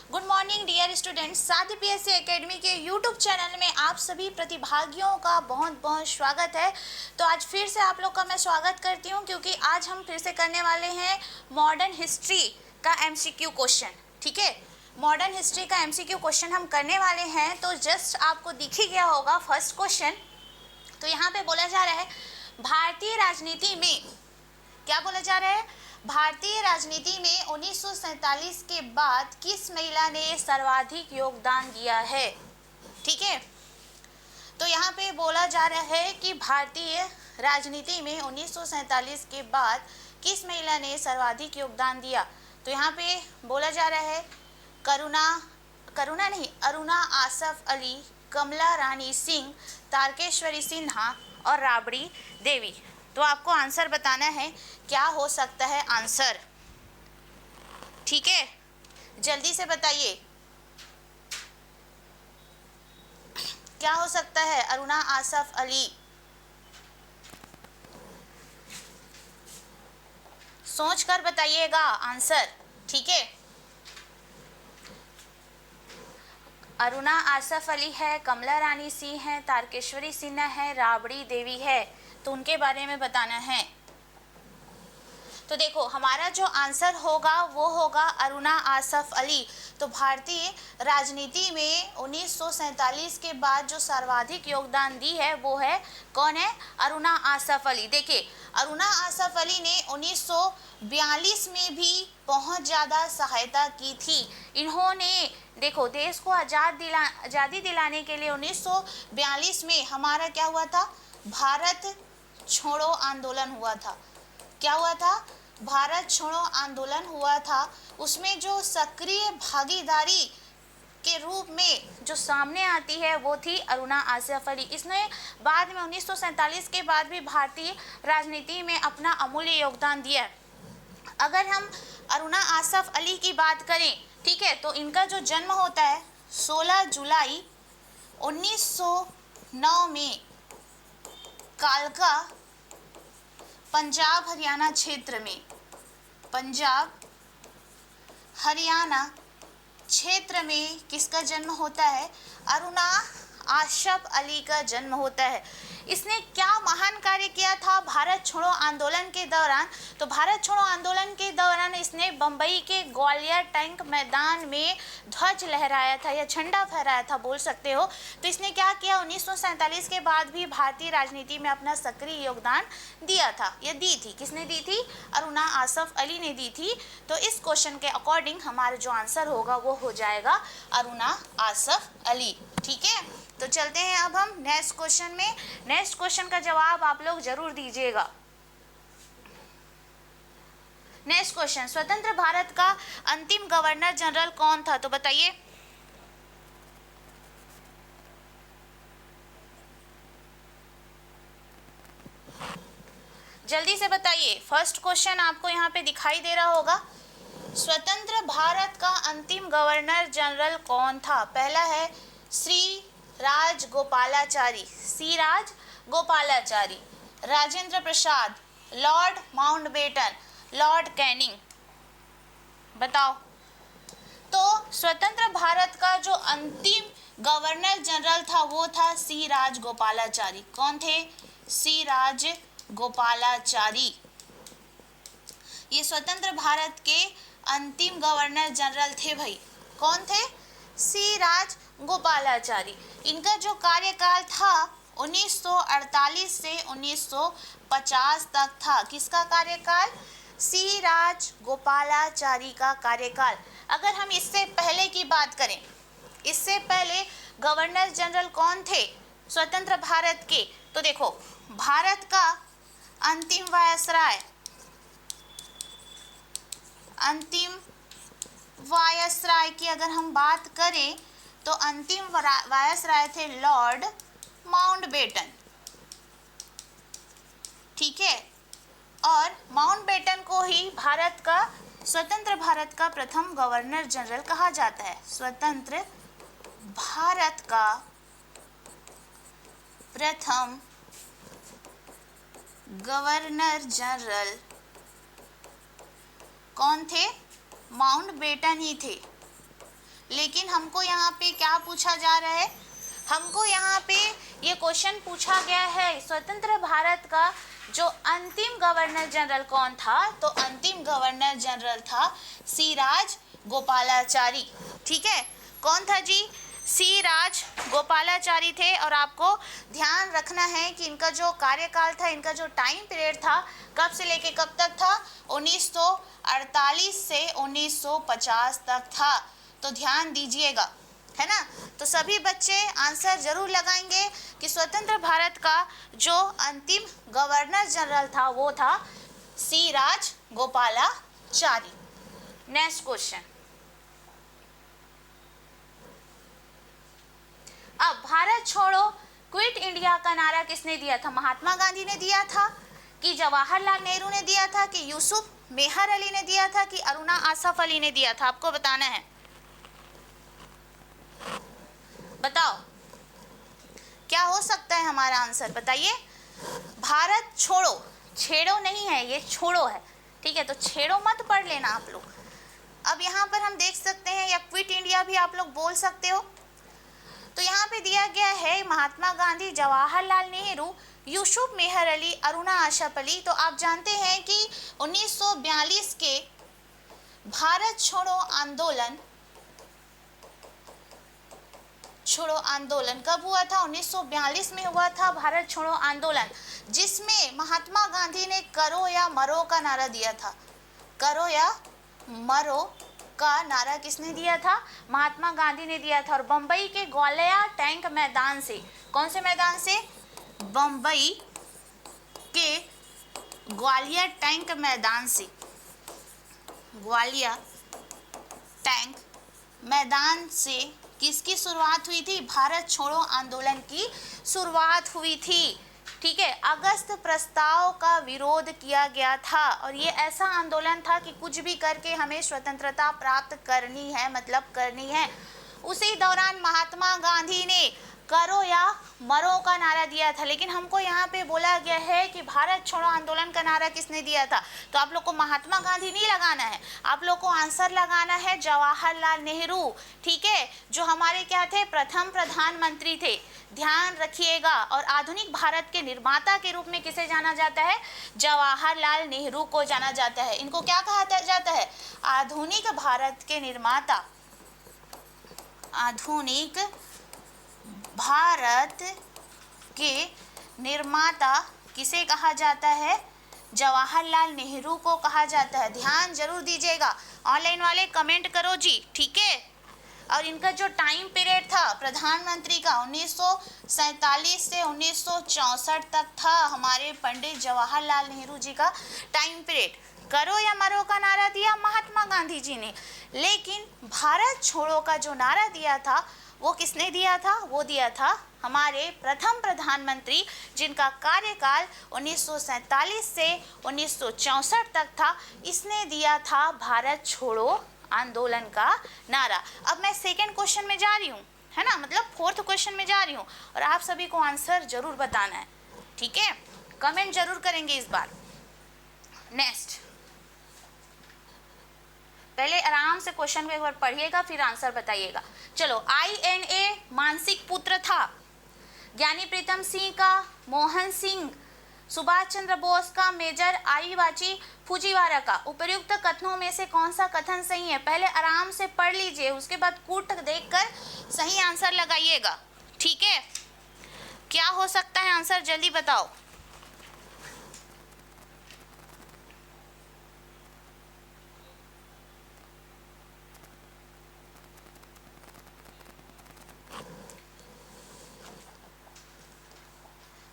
Good morning dear students. साथी PSC academy के YouTube channel में आप सभी प्रतिभागियों का बहुत बहुत स्वागत है। तो आज फिर से आप लोग का मैं स्वागत करती हूँ, क्योंकि आज हम फिर से करने वाले हैं मॉडर्न हिस्ट्री का एमसीक्यू क्वेश्चन। ठीक है, मॉडर्न हिस्ट्री का एमसीक्यू क्वेश्चन हम करने वाले हैं। तो जस्ट आपको दिख ही गया होगा फर्स्ट क्वेश्चन। तो यहाँ पे बोला जा रहा है भारतीय राजनीति में, क्या बोला जा रहा है, भारतीय राजनीति में 1947 के बाद किस महिला ने सर्वाधिक योगदान दिया है। ठीक है, तो यहाँ पे बोला जा रहा है कि भारतीय राजनीति में 1947 के बाद किस महिला ने सर्वाधिक योगदान दिया। तो यहाँ पे बोला जा रहा है अरुणा आसफ अली, कमला रानी सिंह, तारकेश्वरी सिन्हा और राबड़ी देवी। तो आपको आंसर बताना है, क्या हो सकता है आंसर। ठीक है, जल्दी से बताइए क्या हो सकता है। अरुणा आसफ अली, सोच कर बताइएगा आंसर। ठीक है, अरुणा आसफ अली है, कमला रानी सिंह है, तारकेश्वरी सिन्हा है, राबड़ी देवी है। तो उनके बारे में बताना है। तो देखो, हमारा जो आंसर होगा वो होगा अरुणा आसफ अली। तो भारतीय राजनीति में 1947 के बाद जो सर्वाधिक योगदान दी है वो है, कौन है, अरुणा आसफ अली। देखिए, अरुणा आसफ अली ने 1942 में भी बहुत ज़्यादा सहायता की थी। इन्होंने देखो, देश को आज़ादी दिलाने के लिए 1942 में हमारा क्या हुआ था, भारत छोड़ो आंदोलन हुआ था। क्या हुआ था, भारत छोड़ो आंदोलन हुआ था। उसमें जो सक्रिय भागीदारी के रूप में जो सामने आती है वो थी अरुणा आसफ अली। इसने बाद में 1947 के बाद भी भारतीय राजनीति में अपना अमूल्य योगदान दिया। अगर हम अरुणा आसफ अली की बात करें, ठीक है, तो इनका जो जन्म होता है 16 जुलाई 1909 में कालका, पंजाब हरियाणा क्षेत्र में, पंजाब हरियाणा क्षेत्र में किसका जन्म होता है, अरुणा आसफ अली का जन्म होता है। इसने क्या महान कार्य किया था भारत छोड़ो आंदोलन के दौरान। तो भारत छोड़ो आंदोलन के दौरान इसने बम्बई के ग्वालियर टैंक मैदान में ध्वज लहराया था या झंडा फहराया था, बोल सकते हो। तो इसने क्या किया, 1947 के बाद भी भारतीय राजनीति में अपना सक्रिय योगदान दिया था, या दी थी। किसने दी थी, अरुणा आसफ अली ने दी थी। तो इस क्वेश्चन के अकॉर्डिंग हमारा जो आंसर होगा वो हो जाएगा अरुणा आसफ अली। ठीक है, तो चलते हैं अब हम नेक्स्ट क्वेश्चन में। नेक्स्ट क्वेश्चन का जवाब आप लोग जरूर दीजिएगा। नेक्स्ट क्वेश्चन, स्वतंत्र भारत का अंतिम गवर्नर जनरल कौन था। तो बताइए, जल्दी से बताइए। फर्स्ट क्वेश्चन आपको यहाँ पे दिखाई दे रहा होगा, स्वतंत्र भारत का अंतिम गवर्नर जनरल कौन था। पहला है श्री राजगोपालाचारी, सी Rajagopalachari, Rajendra Prasad, Lord Mountbatten, Lord Canning. बताओ। तो स्वतंत्र भारत का जो अंतिम गवर्नर जनरल था वो था सी राजगोपालाचारी। कौन थे, सी राजगोपालाचारी। ये स्वतंत्र भारत के अंतिम गवर्नर जनरल थे भाई। कौन थे, सी राजगोपालाचारी। इनका जो कार्यकाल था 1948 से 1950 तक था। किसका कार्यकाल, सी राजगोपालाचारी का कार्यकाल। अगर हम इससे पहले की बात करें, इससे पहले गवर्नर जनरल कौन थे स्वतंत्र भारत के, तो देखो, भारत का अंतिम वायसराय की अगर हम बात करें तो अंतिम वायसराय थे लॉर्ड माउंटबेटन। ठीक है, और माउंटबेटन को ही स्वतंत्र भारत का प्रथम गवर्नर जनरल कहा जाता है। स्वतंत्र भारत का प्रथम गवर्नर जनरल कौन थे, माउंटबेटन ही थे। लेकिन हमको यहाँ पे क्या पूछा जा रहा है, हमको यहाँ पे ये क्वेश्चन पूछा गया है स्वतंत्र भारत का जो अंतिम गवर्नर जनरल कौन था, तो अंतिम गवर्नर जनरल था सी राज गोपालाचारी। ठीक है, कौन था जी, सी राज गोपालाचारी थे। और आपको ध्यान रखना है कि इनका जो कार्यकाल था, इनका जो टाइम पीरियड था, कब से लेके कब तक था, 1948 से 1950 तक था। तो ध्यान दीजिएगा, है ना। तो सभी बच्चे आंसर जरूर लगाएंगे कि स्वतंत्र भारत का जो अंतिम गवर्नर जनरल था वो था सी राज गोपालाचारी। नेक्स्ट क्वेश्चन, अब भारत छोड़ो क्विट इंडिया का नारा किसने दिया था, महात्मा गांधी ने दिया था कि जवाहरलाल नेहरू ने दिया था कि यूसुफ मेहर अली ने दिया था कि अरुणा आसफ अली ने दिया था, आपको बताना है। बताओ क्या हो सकता है हमारा आंसर, बताइए। भारत छोड़ो, छेड़ो नहीं है, ये छोड़ो है, ठीक है, तो छेड़ो मत पढ़ लेना आप लोग। अब यहाँ पर हम देख सकते हैं, या क्विट इंडिया भी आप लोग बोल सकते हो। तो यहाँ पे दिया गया है महात्मा गांधी, जवाहरलाल नेहरू, यूसुफ मेहर अली, अरुणा आसफ अली। तो आप जानते हैं कि 1942 के भारत छोड़ो आंदोलन कब हुआ था, 1942 में हुआ था भारत छोड़ो आंदोलन, जिसमें महात्मा गांधी ने करो या मरो का नारा दिया था। करो या मरो का नारा किसने दिया था, महात्मा गांधी ने दिया था। और बम्बई के ग्वालियर टैंक मैदान से, कौन से मैदान से, बम्बई के ग्वालियर टैंक मैदान से, ग्वालियर टैंक मैदान से किसकी शुरुआत हुई थी, भारत छोड़ो आंदोलन की शुरुआत हुई थी। ठीक है, अगस्त प्रस्ताव का विरोध किया गया था और ये ऐसा आंदोलन था कि कुछ भी करके हमें स्वतंत्रता प्राप्त करनी है, मतलब करनी है। उसी दौरान महात्मा गांधी ने करो या मरो का नारा दिया था। लेकिन हमको यहाँ पे बोला गया है कि भारत छोड़ो आंदोलन का नारा किसने दिया था, तो आप लोग को महात्मा गांधी नहीं लगाना है, आप लोग को आंसर लगाना है जवाहरलाल नेहरू। ठीक है, जो हमारे क्या थे, प्रथम प्रधानमंत्री थे, ध्यान रखिएगा। और आधुनिक भारत के निर्माता के रूप में किसे जाना जाता है, जवाहरलाल नेहरू को जाना जाता है। इनको क्या कहा जाता है, आधुनिक भारत के निर्माता। आधुनिक भारत के निर्माता किसे कहा जाता है, जवाहरलाल नेहरू को कहा जाता है। ध्यान जरूर दीजिएगा, ऑनलाइन वाले कमेंट करो जी, ठीक है। और इनका जो टाइम पीरियड था प्रधानमंत्री का 1947 से 1964 तक था हमारे पंडित जवाहरलाल नेहरू जी का टाइम पीरियड। करो या मरो का नारा दिया महात्मा गांधी जी ने, लेकिन भारत छोड़ो का जो नारा दिया था वो किसने दिया था, वो दिया था हमारे प्रथम प्रधानमंत्री, जिनका कार्यकाल 1947 से 1964 तक था। इसने दिया था भारत छोड़ो आंदोलन का नारा। अब मैं सेकंड क्वेश्चन में जा रही हूँ, है ना, मतलब फोर्थ क्वेश्चन में जा रही हूँ, और आप सभी को आंसर जरूर बताना है, ठीक है, कमेंट जरूर करेंगे इस बार। नेक्स्ट, पहले आराम से क्वेश्चन को एक बार पढ़िएगा फिर आंसर बताइएगा। चलो, INA मानसिक पुत्र था, ज्ञानी प्रीतम सिंह का मोहन सिंह, सुभाष चंद्र बोस का मेजर आईवाची फुजीवारा का। उपर्युक्त कथनों में से कौन सा कथन सही है, पहले आराम से पढ़ लीजिए, उसके बाद कूट देखकर सही आंसर लगाइएगा, ठीक है। क्या हो सकता है आंसर, जल्दी बताओ।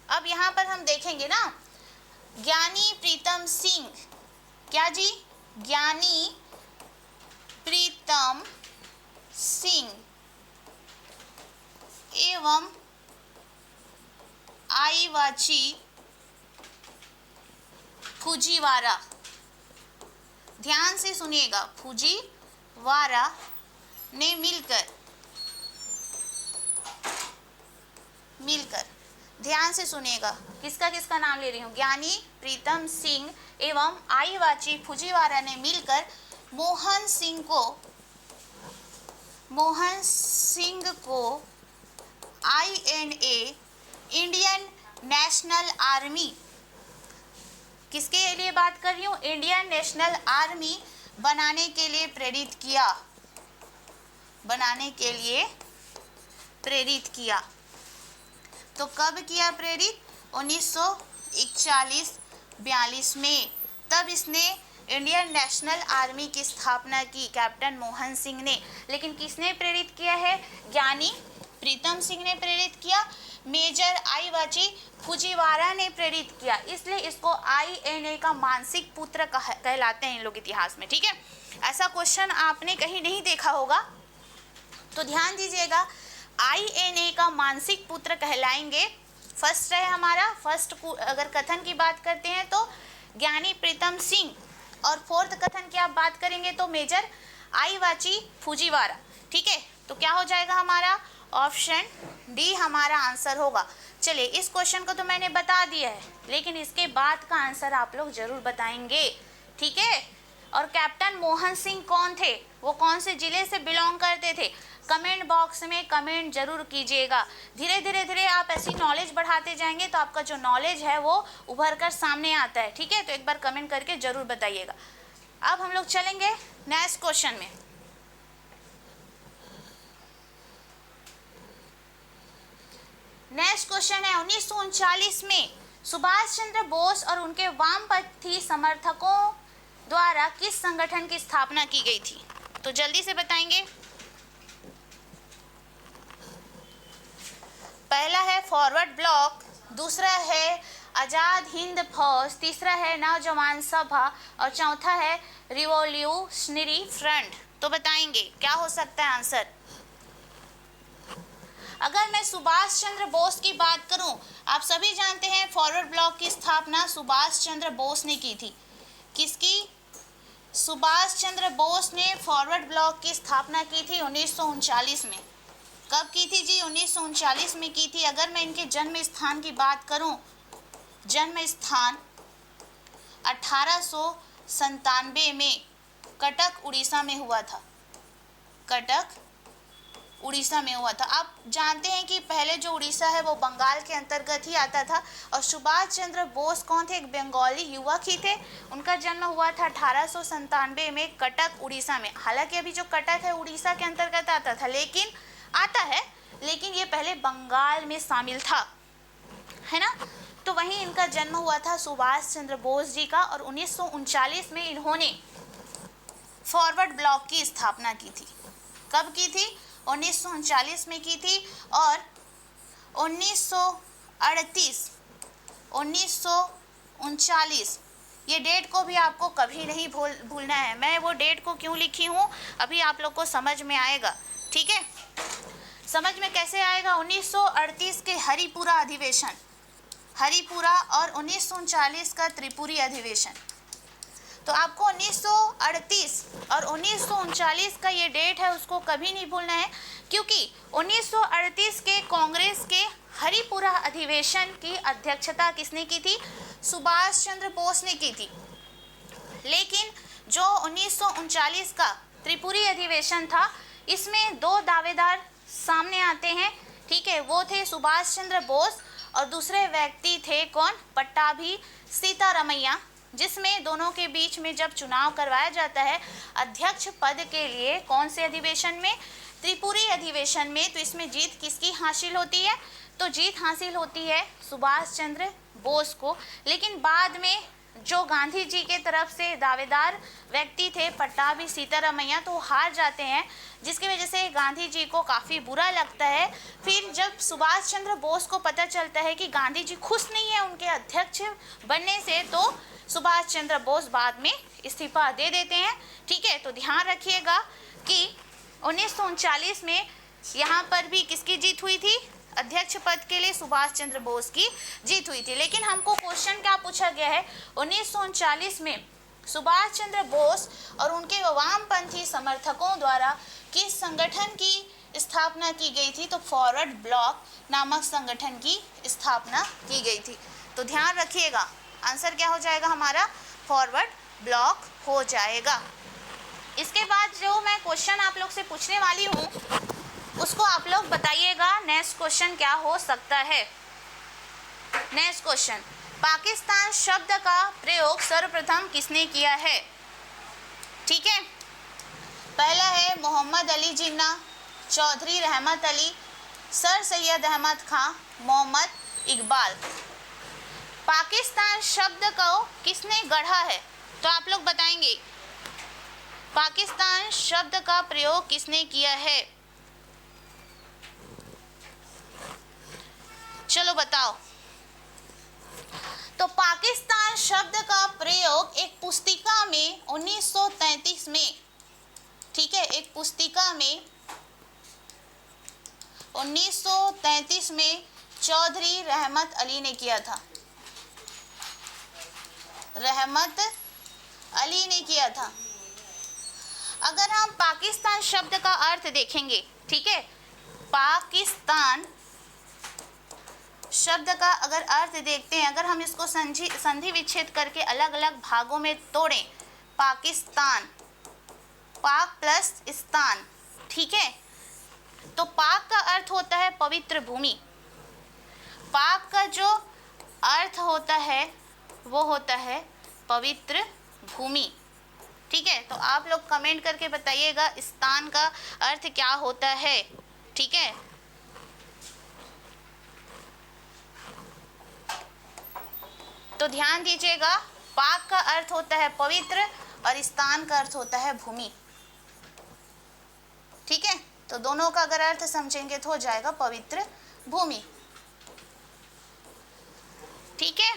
अब यहाँ पर हम देखेंगे ना, ज्ञानी प्रीतम सिंह, क्या जी, ज्ञानी प्रीतम सिंह एवं आईवाची फुजीवारा, ध्यान से सुनिएगा, फुजीवारा ने मिलकर ध्यान से सुनिएगा, किसका किसका नाम ले रही हूँ, ज्ञानी प्रीतम सिंह एवं आईवाची फुजीवारा ने मिलकर मोहन सिंह को मोहन सिंह को INA इंडियन नेशनल आर्मी, किसके लिए बात कर रही हूँ, इंडियन नेशनल आर्मी बनाने के लिए प्रेरित किया, बनाने के लिए प्रेरित किया। तो कब किया प्रेरित, 1941-42 में, तब इसने इंडियन नेशनल आर्मी की स्थापना की कैप्टन मोहन सिंह ने। लेकिन किसने प्रेरित किया है, ज्ञानी प्रीतम सिंह ने प्रेरित किया, मेजर आईवाची फुजीवारा ने प्रेरित किया, इसलिए इसको INA का मानसिक पुत्र कहलाते हैं इन लोग इतिहास में। ठीक है, ऐसा क्वेश्चन आपने कहीं नहीं देखा होगा, तो ध्यान दीजिएगा। INA का मानसिक पुत्र कहलाएंगे, फर्स्ट है हमारा, फर्स्ट अगर कथन की बात करते हैं तो ज्ञानी प्रीतम सिंह, और फोर्थ कथन की आप बात करेंगे तो मेजर आईवाची फुजीवारा। ठीक है, तो क्या हो जाएगा हमारा, ऑप्शन डी हमारा आंसर होगा। चलिए, इस क्वेश्चन को तो मैंने बता दिया है, लेकिन इसके बाद का आंसर आप लोग जरूर बताएंगे। ठीक है, और कैप्टन मोहन सिंह कौन थे, वो कौन से जिले से बिलोंग करते थे, कमेंट बॉक्स में कमेंट जरूर कीजिएगा। धीरे धीरे आप ऐसी नॉलेज बढ़ाते जाएंगे तो आपका जो नॉलेज है वो उभर कर सामने आता है। ठीक है, तो एक बार कमेंट करके जरूर बताइएगा। अब हम लोग चलेंगे नेक्स्ट क्वेश्चन में। नेक्स्ट क्वेश्चन है, 1939 में सुभाष चंद्र बोस और उनके वामपंथी समर्थकों द्वारा किस संगठन की स्थापना की गई थी, तो जल्दी से बताएंगे। पहला है फॉरवर्ड ब्लॉक, दूसरा है आज़ाद हिंद फौज, तीसरा है नौजवान सभा, और चौथा है रिवॉल्यूशनरी फ्रंट। तो बताएंगे क्या हो सकता है आंसर। अगर मैं सुभाष चंद्र बोस की बात करूं, आप सभी जानते हैं फॉरवर्ड ब्लॉक की स्थापना सुभाष चंद्र बोस ने की थी। किसकी, सुभाष चंद्र बोस ने फॉरवर्ड ब्लॉक की स्थापना की थी 1939 में। कब की थी जी, 1939 में की थी। अगर मैं इनके जन्म स्थान की बात करूं, जन्म स्थान 1897 में कटक उड़ीसा में हुआ था, कटक उड़ीसा में हुआ था। आप जानते हैं कि पहले जो उड़ीसा है वो बंगाल के अंतर्गत ही आता था, और सुभाष चंद्र बोस कौन थे, एक बंगाली युवक ही थे। उनका जन्म हुआ था 1897 में कटक उड़ीसा में। हालांकि अभी जो कटक है उड़ीसा के अंतर्गत आता था, लेकिन ये पहले बंगाल में शामिल था, है ना। तो वहीं इनका जन्म हुआ था सुभाष चंद्र बोस जी का, और 1939 में इन्होंने फॉरवर्ड ब्लॉक की स्थापना की थी। कब की थी, 1939 में की थी। और 1939 ये डेट को भी आपको कभी नहीं भूलना है। मैं वो डेट को क्यों लिखी हूँ अभी आप लोग को समझ में आएगा। ठीक है, समझ में कैसे आएगा। 1938 के हरिपुरा अधिवेशन, हरिपुरा, और 1939 का त्रिपुरी अधिवेशन। तो आपको 1938 और 1939 का ये डेट है उसको कभी नहीं भूलना है, क्योंकि 1938 के कांग्रेस के हरिपुरा अधिवेशन की अध्यक्षता किसने की थी, सुभाष चंद्र बोस ने की थी। लेकिन जो 1939 का त्रिपुरी अधिवेशन था, इसमें दो दावेदार सामने आते हैं। ठीक है, वो थे सुभाष चंद्र बोस और दूसरे व्यक्ति थे कौन, पट्टाभी सीतारामैया, जिसमें दोनों के बीच में जब चुनाव करवाया जाता है अध्यक्ष पद के लिए, कौन से अधिवेशन में, त्रिपुरी अधिवेशन में, तो इसमें जीत किसकी हासिल होती है, तो जीत हासिल होती है सुभाष चंद्र बोस को। लेकिन बाद में जो गांधी जी के तरफ से दावेदार व्यक्ति थे पट्टाभी सीतारामैया, तो हार जाते हैं, जिसकी वजह से गांधी जी को काफ़ी बुरा लगता है। फिर जब सुभाष चंद्र बोस को पता चलता है कि गांधी जी खुश नहीं है उनके अध्यक्ष बनने से, तो सुभाष चंद्र बोस बाद में इस्तीफा दे देते हैं। ठीक है, तो ध्यान रखिएगा कि 1939 में यहाँ पर भी किसकी जीत हुई थी, अध्यक्ष पद के लिए सुभाष चंद्र बोस की जीत हुई थी। लेकिन हमको क्वेश्चन क्या पूछा गया है, 1939 में सुभाष चंद्र बोस और उनके वामपंथी समर्थकों द्वारा किस संगठन की स्थापना की गई थी, तो फॉरवर्ड ब्लॉक नामक संगठन की स्थापना की गई थी। तो ध्यान रखिएगा, आंसर क्या हो जाएगा हमारा, फॉरवर्ड ब्लॉक हो जाएगा। इसके बाद जो मैं क्वेश्चन आप लोग से पूछने वाली हूँ उसको आप लोग बताइएगा नेक्स्ट क्वेश्चन क्या हो सकता है। नेक्स्ट क्वेश्चन, पाकिस्तान शब्द का प्रयोग सर्वप्रथम किसने किया है? ठीक है, पहला है मोहम्मद अली जिन्ना, चौधरी रहमत अली, सर सैयद अहमद खां, मोहम्मद इकबाल। पाकिस्तान शब्द को किसने गढ़ा है? तो आप लोग बताएंगे पाकिस्तान शब्द का प्रयोग किसने किया है? चलो बताओ। तो पाकिस्तान शब्द का प्रयोग एक पुस्तिका में 1933 में, ठीक है, एक पुस्तिका में 1933 में चौधरी रहमत अली ने किया था। रहमत अली ने किया था। अगर हम पाकिस्तान शब्द का अर्थ देखेंगे, ठीक है, पाकिस्तान शब्द का अगर अर्थ देखते हैं, अगर हम इसको संधि विच्छेद करके अलग अलग भागों में तोड़ें, पाकिस्तान, पाक प्लस स्तान, ठीक है, तो पाक का अर्थ होता है पवित्र भूमि। पाक का जो अर्थ होता है वो होता है पवित्र भूमि, ठीक है। तो आप लोग कमेंट करके बताइएगा स्थान का अर्थ क्या होता है, ठीक है। तो ध्यान दीजिएगा, पाक का अर्थ होता है पवित्र और स्थान का अर्थ होता है भूमि, ठीक है। तो दोनों का अगर अर्थ समझेंगे तो हो जाएगा पवित्र भूमि, ठीक है।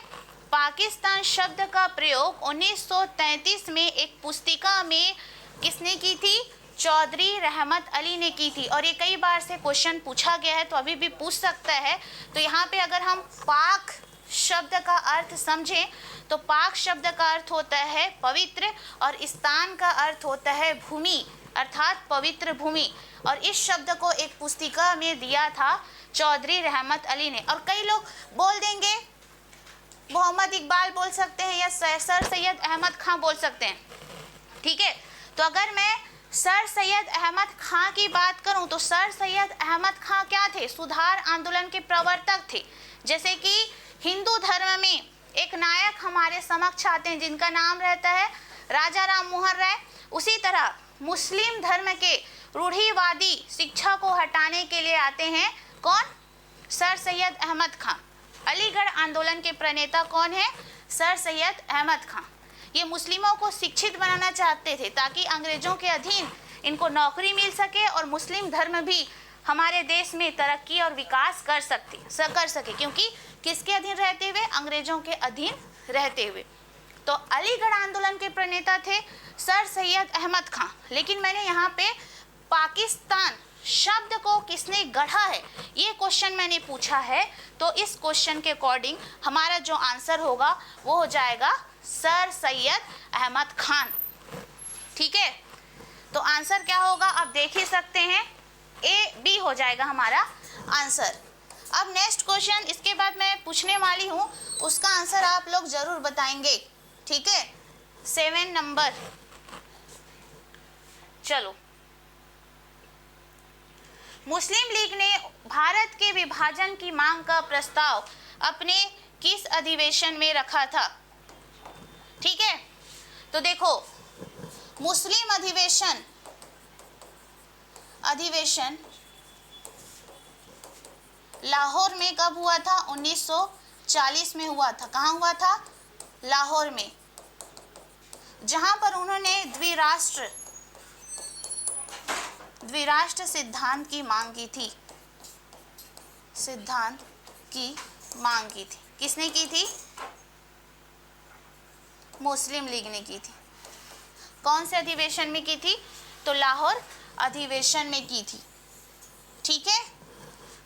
पाकिस्तान शब्द का प्रयोग 1933 में एक पुस्तिका में किसने की थी? चौधरी रहमत अली ने की थी। और ये कई बार से क्वेश्चन पूछा गया है तो अभी भी पूछ सकता है। तो यहाँ पे अगर हम पाक शब्द का अर्थ समझें तो पाक शब्द का अर्थ होता है पवित्र और स्थान का अर्थ होता है भूमि, अर्थात पवित्र भूमि। और इस शब्द को एक पुस्तिका में दिया था चौधरी रहमत अली ने। और कई लोग बोल देंगे मोहम्मद इकबाल बोल सकते हैं या सर सैयद अहमद खां बोल सकते हैं, ठीक है। तो अगर मैं सर सैयद अहमद खां की बात करूं तो सर सैयद अहमद खां क्या थे? सुधार आंदोलन के प्रवर्तक थे। जैसे कि हिंदू धर्म में एक नायक हमारे समक्ष आते हैं जिनका नाम रहता है राजा राम मोहन राय, उसी तरह मुस्लिम धर्म के रूढ़िवादी शिक्षा को हटाने के लिए आते हैं कौन? सर सैयद अहमद खां। अलीगढ़ आंदोलन के प्रणेता कौन है? सर सैयद अहमद खां। ये मुस्लिमों को शिक्षित बनाना चाहते थे ताकि अंग्रेजों के अधीन इनको नौकरी मिल सके और मुस्लिम धर्म भी हमारे देश में तरक्की और विकास कर सके, क्योंकि किसके अधीन रहते हुए? अंग्रेजों के अधीन रहते हुए। तो अलीगढ़ आंदोलन के प्रणेता थे सर सैयद अहमद खां। लेकिन मैंने यहाँ पे पाकिस्तान शब्द को किसने गढ़ा है ये क्वेश्चन मैंने पूछा है। तो इस क्वेश्चन के अकॉर्डिंग हमारा जो आंसर होगा वो हो जाएगा सर सैयद अहमद खान, ठीक है। तो आंसर क्या होगा आप देख ही सकते हैं, ए बी हो जाएगा हमारा आंसर। अब नेक्स्ट क्वेश्चन इसके बाद मैं पूछने वाली हूँ, उसका आंसर आप लोग जरूर बताएंगे, ठीक है। 7 नंबर, चलो। मुस्लिम लीग ने भारत के विभाजन की मांग का प्रस्ताव अपने किस अधिवेशन में रखा था? ठीक है, तो देखो मुस्लिम अधिवेशन लाहौर में कब हुआ था? 1940 में हुआ था। कहाँ हुआ था? लाहौर में, जहां पर उन्होंने द्विराष्ट्र सिद्धांत की मांग की थी। किसने की थी? मुस्लिम लीग ने की थी। कौन से अधिवेशन में की थी? तो लाहौर अधिवेशन में की थी, ठीक है।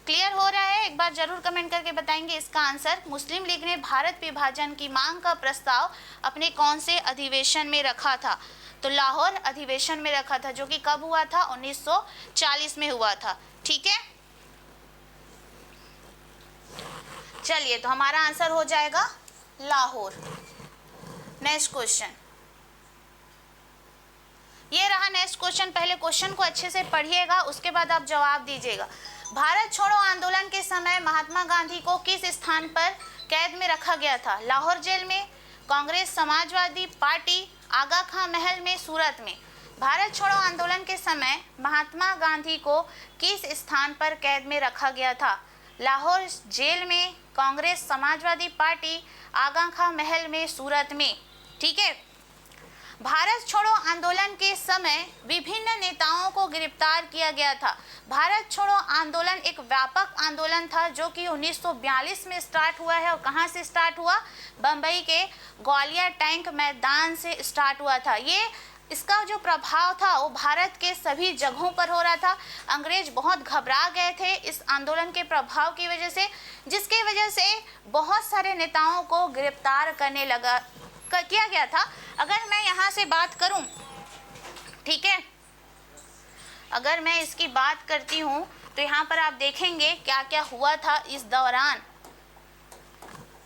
क्लियर हो रहा है? एक बार जरूर कमेंट करके बताएंगे इसका आंसर। मुस्लिम लीग ने भारत विभाजन की मांग का प्रस्ताव अपने कौन से अधिवेशन में रखा था? तो लाहौर अधिवेशन में रखा था, जो कि कब हुआ था? 1940 में हुआ था, ठीक है। चलिए, तो हमारा आंसर हो जाएगा लाहौर। नेक्स्ट क्वेश्चन, ये रहा नेक्स्ट क्वेश्चन। पहले क्वेश्चन को अच्छे से पढ़िएगा, उसके बाद आप जवाब दीजिएगा। भारत छोड़ो आंदोलन के समय महात्मा गांधी को किस स्थान पर कैद में रखा गया था? लाहौर जेल में, कांग्रेस समाजवादी पार्टी, आगा खां महल में, सूरत में। भारत छोड़ो आंदोलन के समय महात्मा गांधी को किस स्थान पर कैद में रखा गया था? लाहौर जेल में, कांग्रेस समाजवादी पार्टी, आगा खां महल में, सूरत में। ठीक है। भारत छोड़ो आंदोलन के समय विभिन्न नेताओं को गिरफ्तार किया गया था। भारत छोड़ो आंदोलन एक व्यापक आंदोलन था जो कि 1942 में स्टार्ट हुआ है। और कहाँ से स्टार्ट हुआ? बम्बई के ग्वालियर टैंक मैदान से स्टार्ट हुआ था। ये इसका जो प्रभाव था वो भारत के सभी जगहों पर हो रहा था। अंग्रेज बहुत घबरा गए थे इस आंदोलन के प्रभाव की वजह से, जिसकी वजह से बहुत सारे नेताओं को गिरफ्तार करने लगा किया गया था। अगर मैं यहाँ से बात करूं, ठीक है, अगर मैं इसकी बात करती हूं तो यहाँ पर आप देखेंगे क्या क्या हुआ था इस दौरान।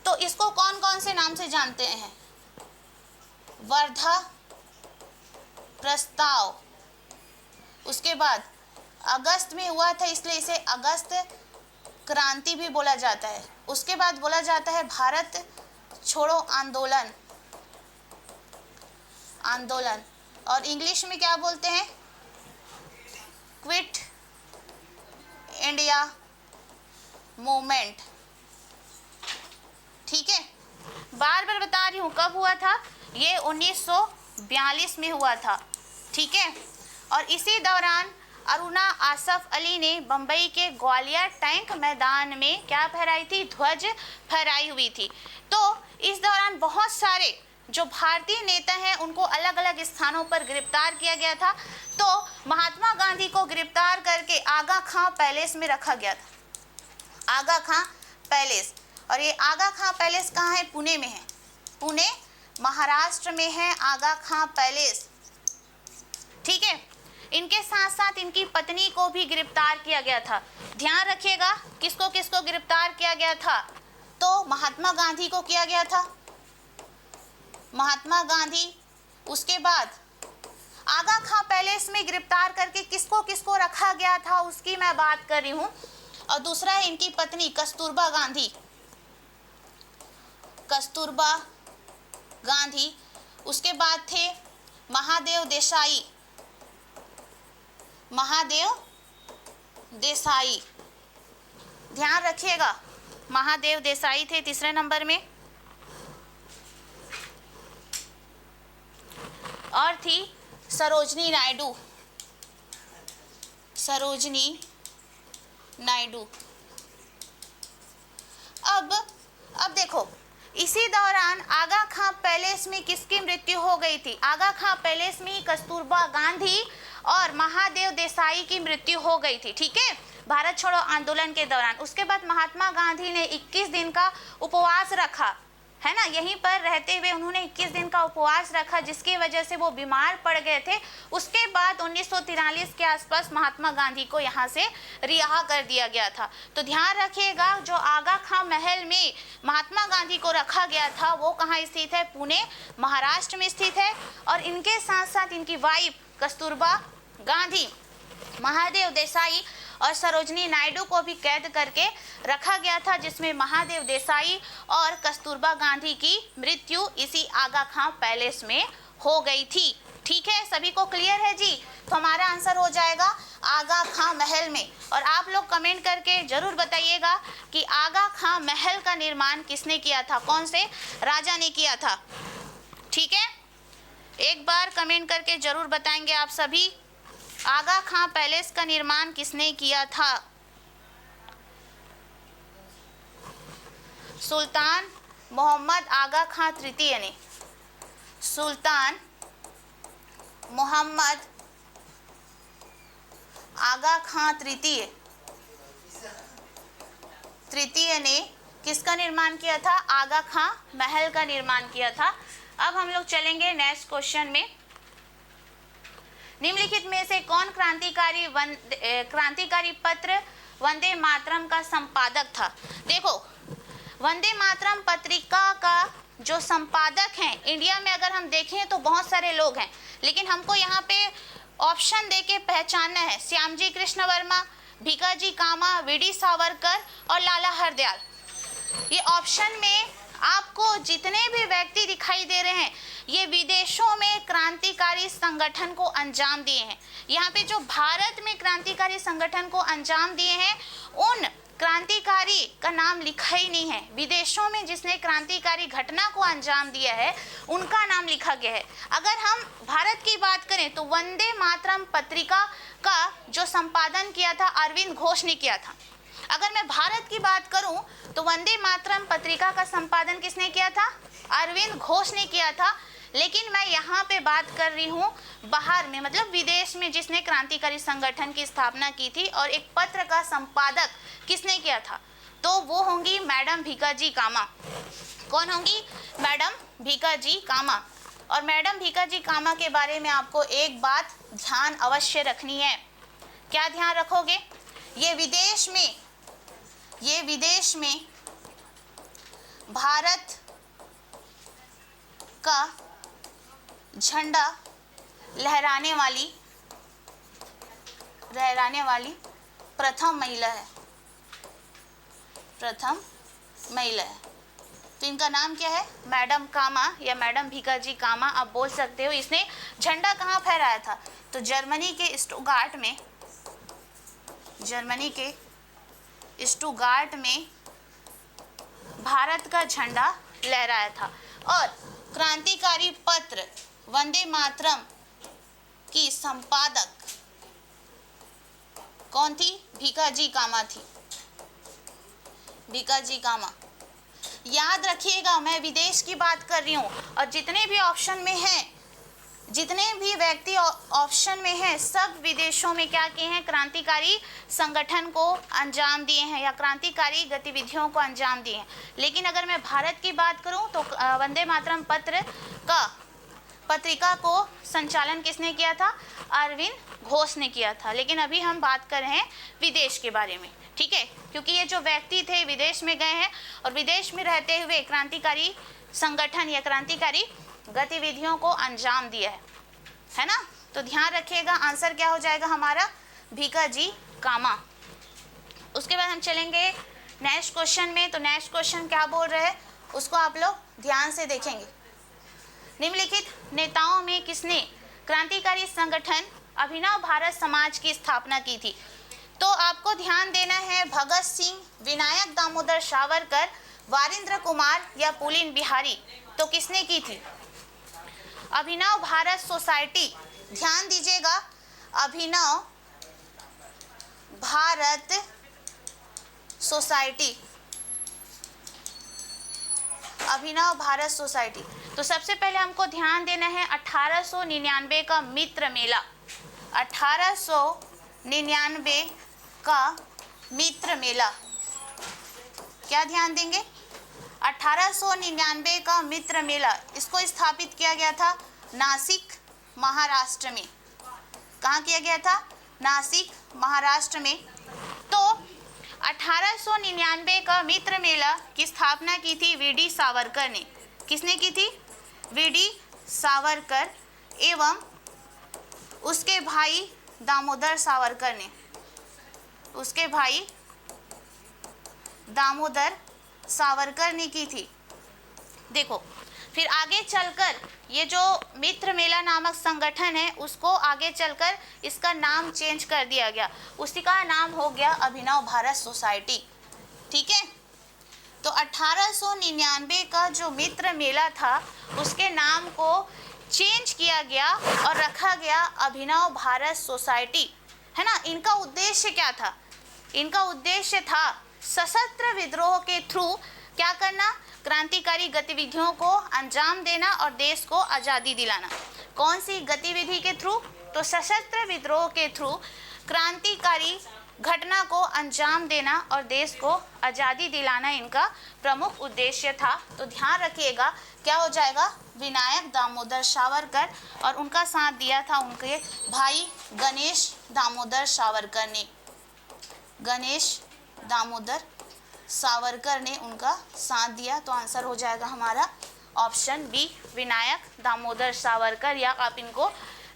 तो इसको कौन कौन से नाम से जानते हैं? वर्धा प्रस्ताव, उसके बाद अगस्त में हुआ था इसलिए इसे अगस्त क्रांति भी बोला जाता है। उसके बाद बोला जाता है भारत छोड़ो आंदोलन, और इंग्लिश में क्या बोलते हैं? Quit India movement. ठीक है, बार बार बता रही हूँ कब हुआ था, ये 1942 में हुआ था। ठीक है, और इसी दौरान अरुणा आसफ अली ने बम्बई के ग्वालियर टैंक मैदान में क्या फहराई थी? ध्वज फहराई हुई थी। तो इस दौरान बहुत सारे जो भारतीय नेता हैं उनको अलग अलग स्थानों पर गिरफ्तार किया गया था। तो महात्मा गांधी को गिरफ्तार करके आगा खां पैलेस में रखा गया था। आगा खां पैलेस, और ये आगा खां पैलेस कहाँ है? पुणे में है। पुणे महाराष्ट्र में है आगा खां पैलेस। ठीक है, इनके साथ साथ इनकी पत्नी को भी गिरफ्तार किया गया था। ध्यान रखिएगा किसको किसको गिरफ्तार किया गया था? तो महात्मा गांधी को किया गया था, महात्मा गांधी। उसके बाद आगा खां पैलेस में गिरफ्तार करके किसको किसको रखा गया था उसकी मैं बात कर रही हूँ। और दूसरा है इनकी पत्नी कस्तूरबा गांधी, कस्तूरबा गांधी। उसके बाद थे महादेव देसाई, महादेव देसाई, ध्यान रखिएगा महादेव देसाई थे तीसरे नंबर में। और थी सरोजनी नायडू, सरोजनी नायडू। अब देखो इसी दौरान आगा खां पैलेस में किसकी मृत्यु हो गई थी? आगा खां पैलेस में कस्तूरबा गांधी और महादेव देसाई की मृत्यु हो गई थी। ठीक है, भारत छोड़ो आंदोलन के दौरान। उसके बाद महात्मा गांधी ने 21 दिन का उपवास रखा, है ना, यहीं पर रहते हुए उन्होंने 21 दिन का उपवास रखा, जिसकी वजह से वो बीमार पड़ गए थे। उसके बाद 1943 के आसपास महात्मा गांधी को यहाँ से रिहा कर दिया गया था। तो ध्यान रखिएगा जो आगा खां महल में महात्मा गांधी को रखा गया था वो कहाँ स्थित है? पुणे महाराष्ट्र में स्थित है। और इनके साथ साथ इनकी वाइफ कस्तूरबा गांधी, महादेव देसाई और सरोजनी नायडू को भी कैद करके रखा गया था, जिसमें महादेव देसाई और कस्तूरबा गांधी की मृत्यु इसी आगा खां पैलेस में हो गई थी। ठीक है, सभी को क्लियर है जी? तो हमारा आंसर हो जाएगा आगा खां महल में। और आप लोग कमेंट करके जरूर बताइएगा कि आगा खां महल का निर्माण किसने किया था, कौन से राजा ने किया था। ठीक है, एक बार कमेंट करके जरूर बताएंगे आप सभी, आगा खां पैलेस का निर्माण किसने किया था? सुल्तान मोहम्मद आगा खां तृतीय ने, सुल्तान मोहम्मद आगा खां तृतीय ने किसका निर्माण किया था? आगा खां महल का निर्माण किया था। अब हम लोग चलेंगे नेक्स्ट क्वेश्चन में। निम्नलिखित में से कौन क्रांतिकारी पत्र वंदे मातरम का संपादक था? देखो, वंदे मातरम पत्रिका का जो संपादक हैं, इंडिया में अगर हम देखें तो बहुत सारे लोग हैं, लेकिन हमको यहाँ पे ऑप्शन दे के पहचानना है। श्यामजी कृष्ण वर्मा, भीकाजी कामा, वीडी सावरकर और लाला हरदयाल। ये ऑप्शन में आपको जितने भी व्यक्ति दिखाई दे रहे हैं ये विदेशों में क्रांतिकारी संगठन को अंजाम दिए हैं। यहाँ पे जो भारत में क्रांतिकारी संगठन को अंजाम दिए हैं उन क्रांतिकारी का नाम लिखा ही नहीं है। विदेशों में जिसने क्रांतिकारी घटना को अंजाम दिया है उनका नाम लिखा गया है। अगर हम भारत की बात करें तो वंदे मातरम पत्रिका का जो संपादन किया था अरविंद घोष ने किया था। अगर मैं भारत की बात करूं तो वंदे मातरम पत्रिका का संपादन किसने किया था? अरविंद घोष ने किया था। लेकिन मैं यहाँ पे बात कर रही हूँ बाहर में, मतलब विदेश में जिसने क्रांतिकारी संगठन की स्थापना की थी और एक पत्र का संपादक किसने किया था, तो वो होंगी मैडम भीकाजी कामा। कौन होंगी? मैडम भीकाजी कामा। और मैडम भीकाजी कामा के बारे में आपको एक बात ध्यान अवश्य रखनी है। क्या ध्यान रखोगे? ये विदेश में भारत का झंडा लहराने वाली प्रथम महिला है। तो इनका नाम क्या है? मैडम कामा या मैडम भीकाजी कामा आप बोल सकते हो। इसने झंडा कहाँ फहराया था? तो जर्मनी के स्टुटगार्ट में भारत का झंडा लहराया था। और क्रांतिकारी पत्र वंदे मातरम की संपादक कौन थी? भीकाजी कामा थी। भीकाजी कामा। याद रखिएगा मैं विदेश की बात कर रही हूँ और जितने भी ऑप्शन में हैं, जितने भी व्यक्ति ऑप्शन में हैं सब विदेशों में क्या किए हैं? क्रांतिकारी संगठन को अंजाम दिए हैं या क्रांतिकारी गतिविधियों को अंजाम दिए हैं। लेकिन अगर मैं भारत की बात करूं तो वंदे मातरम पत्रिका को संचालन किसने किया था? अरविंद घोष ने किया था। लेकिन अभी हम बात कर रहे हैं विदेश के बारे में, ठीक है? क्योंकि ये जो व्यक्ति थे विदेश में गए हैं और विदेश में रहते हुए क्रांतिकारी संगठन या क्रांतिकारी गतिविधियों को अंजाम दिया है ना? तो ध्यान रखिएगा आंसर क्या हो जाएगा हमारा? भीकाजी कामा। उसके बाद हम चलेंगे नेक्स्ट क्वेश्चन में। तो नेक्स्ट क्वेश्चन क्या बोल रहे हैं उसको आप लोग ध्यान से देखेंगे। निम्नलिखित नेताओं में किसने क्रांतिकारी संगठन अभिनव भारत समाज की स्थापना की थी? तो आपको ध्यान देना है भगत सिंह, विनायक दामोदर सावरकर, वारिंद्र कुमार या पुलिन बिहारी। तो किसने की थी? अभिनव भारत सोसाइटी। ध्यान दीजिएगा, अभिनव भारत सोसाइटी। अभिनव भारत सोसाइटी। तो सबसे पहले हमको ध्यान देना है 1899 का मित्र मेला। 1899 का मित्र मेला। क्या ध्यान देंगे? 1899 का मित्र मेला, इसको स्थापित किया गया था नासिक महाराष्ट्र में। कहाँ किया गया था? नासिक महाराष्ट्र में। तो 1899 का मित्र मेला की स्थापना की थी वीडी सावरकर ने। किसने की थी? वीडी सावरकर एवं उसके भाई दामोदर सावरकर ने। उसके भाई दामोदर सावरकर ने की थी। देखो फिर आगे चलकर ये जो मित्र मेला नामक संगठन है उसको आगे चलकर इसका नाम चेंज कर दिया गया। उसी का नाम हो गया अभिनव भारत सोसाइटी। ठीक है, तो 1899 का जो मित्र मेला था उसके नाम को चेंज किया गया और रखा गया अभिनव भारत सोसाइटी, है ना। इनका उद्देश्य क्या था? इनका उद्देश्य था सशस्त्र विद्रोह के थ्रू क्या करना? क्रांतिकारी गतिविधियों को अंजाम देना और देश को आज़ादी दिलाना। कौन सी गतिविधि के थ्रू? तो सशस्त्र विद्रोह के थ्रू क्रांतिकारी घटना को अंजाम देना और देश को आज़ादी दिलाना इनका प्रमुख उद्देश्य था। तो ध्यान रखिएगा क्या हो जाएगा? विनायक दामोदर सावरकर, और उनका साथ दिया था उनके भाई गणेश दामोदर सावरकर ने। गणेश दामोदर सावरकर ने उनका साथ दिया। तो आंसर हो जाएगा हमारा ऑप्शन बी विनायक दामोदर सावरकर, या आप इनको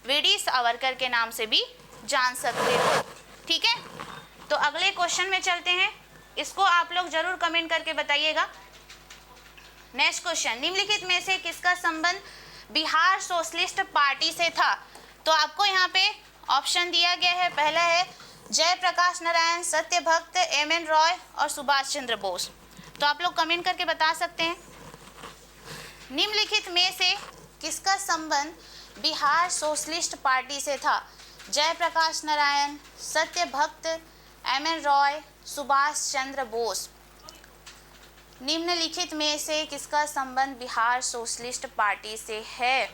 वीडी सावरकर के नाम से भी जान सकते हो। ठीक है, तो अगले क्वेश्चन में चलते हैं, इसको आप लोग जरूर कमेंट करके बताइएगा। नेक्स्ट क्वेश्चन, निम्नलिखित में से किसका संबंध बिहार सोशलिस्ट पार्टी से था? तो आपको यहाँ पे ऑप्शन दिया गया है, पहला है जयप्रकाश नारायण, सत्यभक्त, एम.एन. रॉय और सुभाष चंद्र बोस। तो आप लोग कमेंट करके बता सकते हैं निम्नलिखित में से किसका संबंध बिहार सोशलिस्ट पार्टी से था? जयप्रकाश नारायण, सत्यभक्त, एम.एन. रॉय, सुभाष चंद्र बोस। निम्नलिखित में से किसका संबंध बिहार सोशलिस्ट पार्टी से है?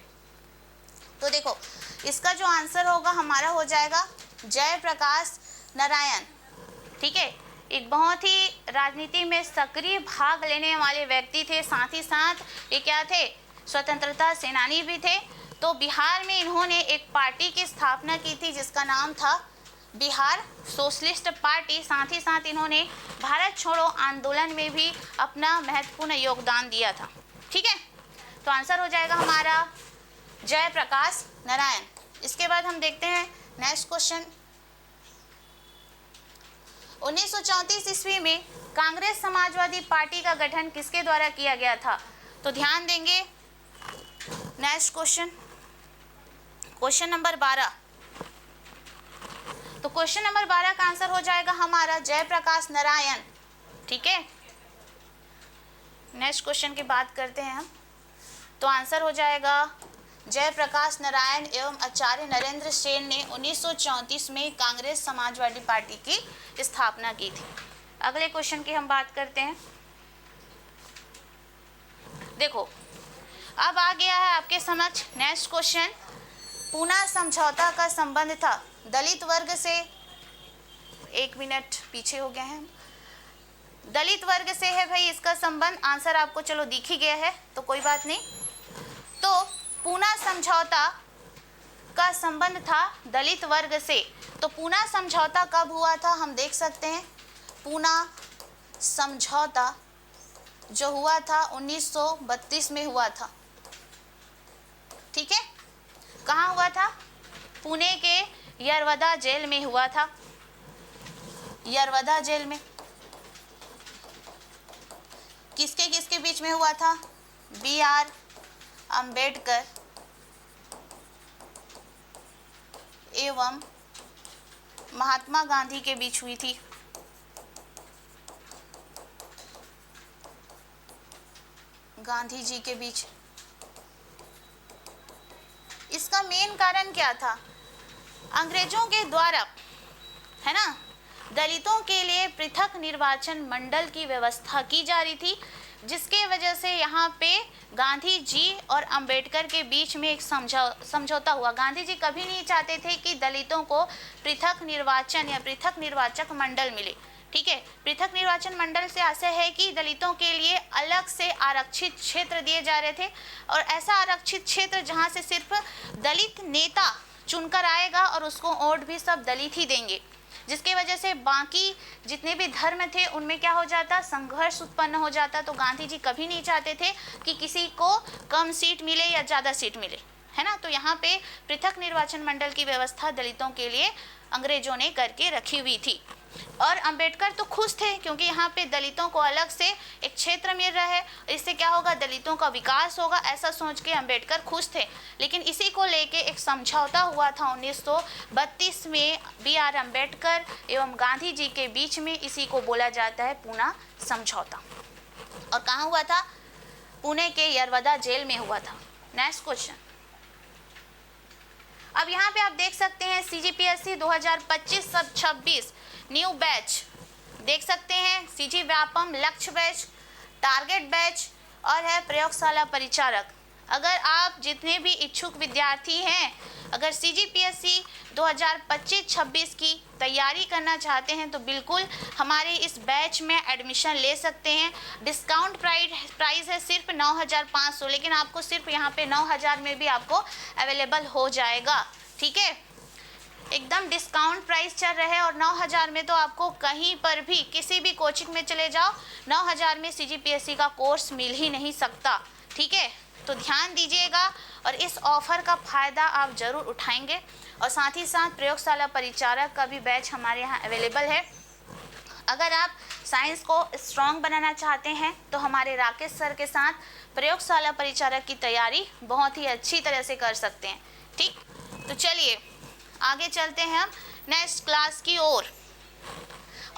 तो देखो, इसका जो आंसर होगा हमारा हो जाएगा जयप्रकाश नारायण। ठीक है, एक बहुत ही राजनीति में सक्रिय भाग लेने वाले व्यक्ति थे, साथ ही साथ ये क्या थे, स्वतंत्रता सेनानी भी थे। तो बिहार में इन्होंने एक पार्टी की स्थापना की थी जिसका नाम था बिहार सोशलिस्ट पार्टी। साथ ही साथ इन्होंने भारत छोड़ो आंदोलन में भी अपना महत्वपूर्ण योगदान दिया था। ठीक है, तो आंसर हो जाएगा हमारा जयप्रकाश नारायण। इसके बाद हम देखते हैं नेक्स्ट क्वेश्चन। 1934 ईस्वी में कांग्रेस समाजवादी पार्टी का गठन किसके द्वारा किया गया था? तो ध्यान देंगे, नेक्स्ट क्वेश्चन, क्वेश्चन नंबर 12। तो क्वेश्चन नंबर 12 का आंसर हो जाएगा हमारा जयप्रकाश नारायण। ठीक है, नेक्स्ट क्वेश्चन की बात करते हैं हम। तो आंसर हो जाएगा जयप्रकाश नारायण एवं आचार्य नरेंद्र सेन ने 1934 में कांग्रेस समाजवादी पार्टी की स्थापना की थी। अगले क्वेश्चन की हम बात करते हैं। देखो, अब आ गया है आपके समक्ष नेक्स्ट क्वेश्चन, पूना समझौता का संबंध था दलित वर्ग से, एक मिनट पीछे हो गए हैं, दलित वर्ग से है भाई इसका संबंध। आंसर आपको चलो दिख ही गया है, तो कोई बात नहीं। तो पूना समझौता का संबंध था दलित वर्ग से। तो पूना समझौता कब हुआ था हम देख सकते हैं। पूना समझौता जो हुआ था 1932 में हुआ था। ठीक है, कहाँ हुआ था? पुणे के यरवदा जेल में हुआ था, यरवदा जेल में। किसके किसके बीच में हुआ था? बी.आर. अंबेडकर एवं महात्मा गांधी के बीच हुई थी। गांधी जी के बीच। इसका मेन कारण क्या था? अंग्रेजों के द्वारा, है ना, दलितों के लिए पृथक निर्वाचन मंडल की व्यवस्था की जा रही थी, जिसके वजह से यहाँ पे गांधी जी और अंबेडकर के बीच में एक समझौता हुआ। गांधी जी कभी नहीं चाहते थे कि दलितों को पृथक निर्वाचन या पृथक निर्वाचक मंडल मिले। ठीक है, पृथक निर्वाचन मंडल से आशय है कि दलितों के लिए अलग से आरक्षित क्षेत्र दिए जा रहे थे, और ऐसा आरक्षित क्षेत्र जहाँ से सिर्फ दलित नेता चुनकर आएगा और उसको वोट भी सब दलित ही देंगे, जिसकी वजह से बाकी जितने भी धर्म थे उनमें क्या हो जाता, संघर्ष उत्पन्न हो जाता। तो गांधी जी कभी नहीं चाहते थे कि किसी को कम सीट मिले या ज़्यादा सीट मिले, है ना। तो यहाँ पे पृथक निर्वाचन मंडल की व्यवस्था दलितों के लिए अंग्रेजों ने करके रखी हुई थी, और अंबेडकर तो खुश थे क्योंकि यहाँ पे दलितों को अलग से एक क्षेत्र मिल रहा है, इससे क्या होगा, दलितों का विकास होगा, ऐसा सोच के अंबेडकर खुश थे। लेकिन इसी को लेके एक समझौता हुआ था 1932 में बी.आर. अंबेडकर एवं गांधी जी के बीच में, इसी को बोला जाता है पूना समझौता। और कहाँ हुआ था? पुणे के यरवदा जेल में हुआ था। नेक्स्ट क्वेश्चन, अब यहाँ पे आप देख सकते हैं CGPSC 2025-26 न्यू बैच देख सकते हैं, CG व्यापम लक्ष्य बैच, टारगेट बैच और है प्रयोगशाला परिचारक। अगर आप जितने भी इच्छुक विद्यार्थी हैं, अगर CGPSC 2025-26 की तैयारी करना चाहते हैं तो बिल्कुल हमारे इस बैच में एडमिशन ले सकते हैं। डिस्काउंट प्राइस है सिर्फ 9,500, लेकिन आपको सिर्फ यहाँ पे 9,000 में भी आपको अवेलेबल हो जाएगा। ठीक है, एकदम डिस्काउंट प्राइस चल रहा है, और 9,000 में तो आपको कहीं पर भी किसी भी कोचिंग में चले जाओ 9,000 में CGPSC का कोर्स मिल ही नहीं सकता। ठीक है, तो ध्यान दीजिएगा और इस ऑफ़र का फ़ायदा आप ज़रूर उठाएंगे। और साथ ही साथ प्रयोगशाला परिचारक का भी बैच हमारे यहाँ अवेलेबल है। अगर आप साइंस को स्ट्रॉन्ग बनाना चाहते हैं तो हमारे राकेश सर के साथ प्रयोगशाला परिचारक की तैयारी बहुत ही अच्छी तरह से कर सकते हैं। ठीक, तो चलिए आगे चलते हैं हम नेक्स्ट क्लास की ओर।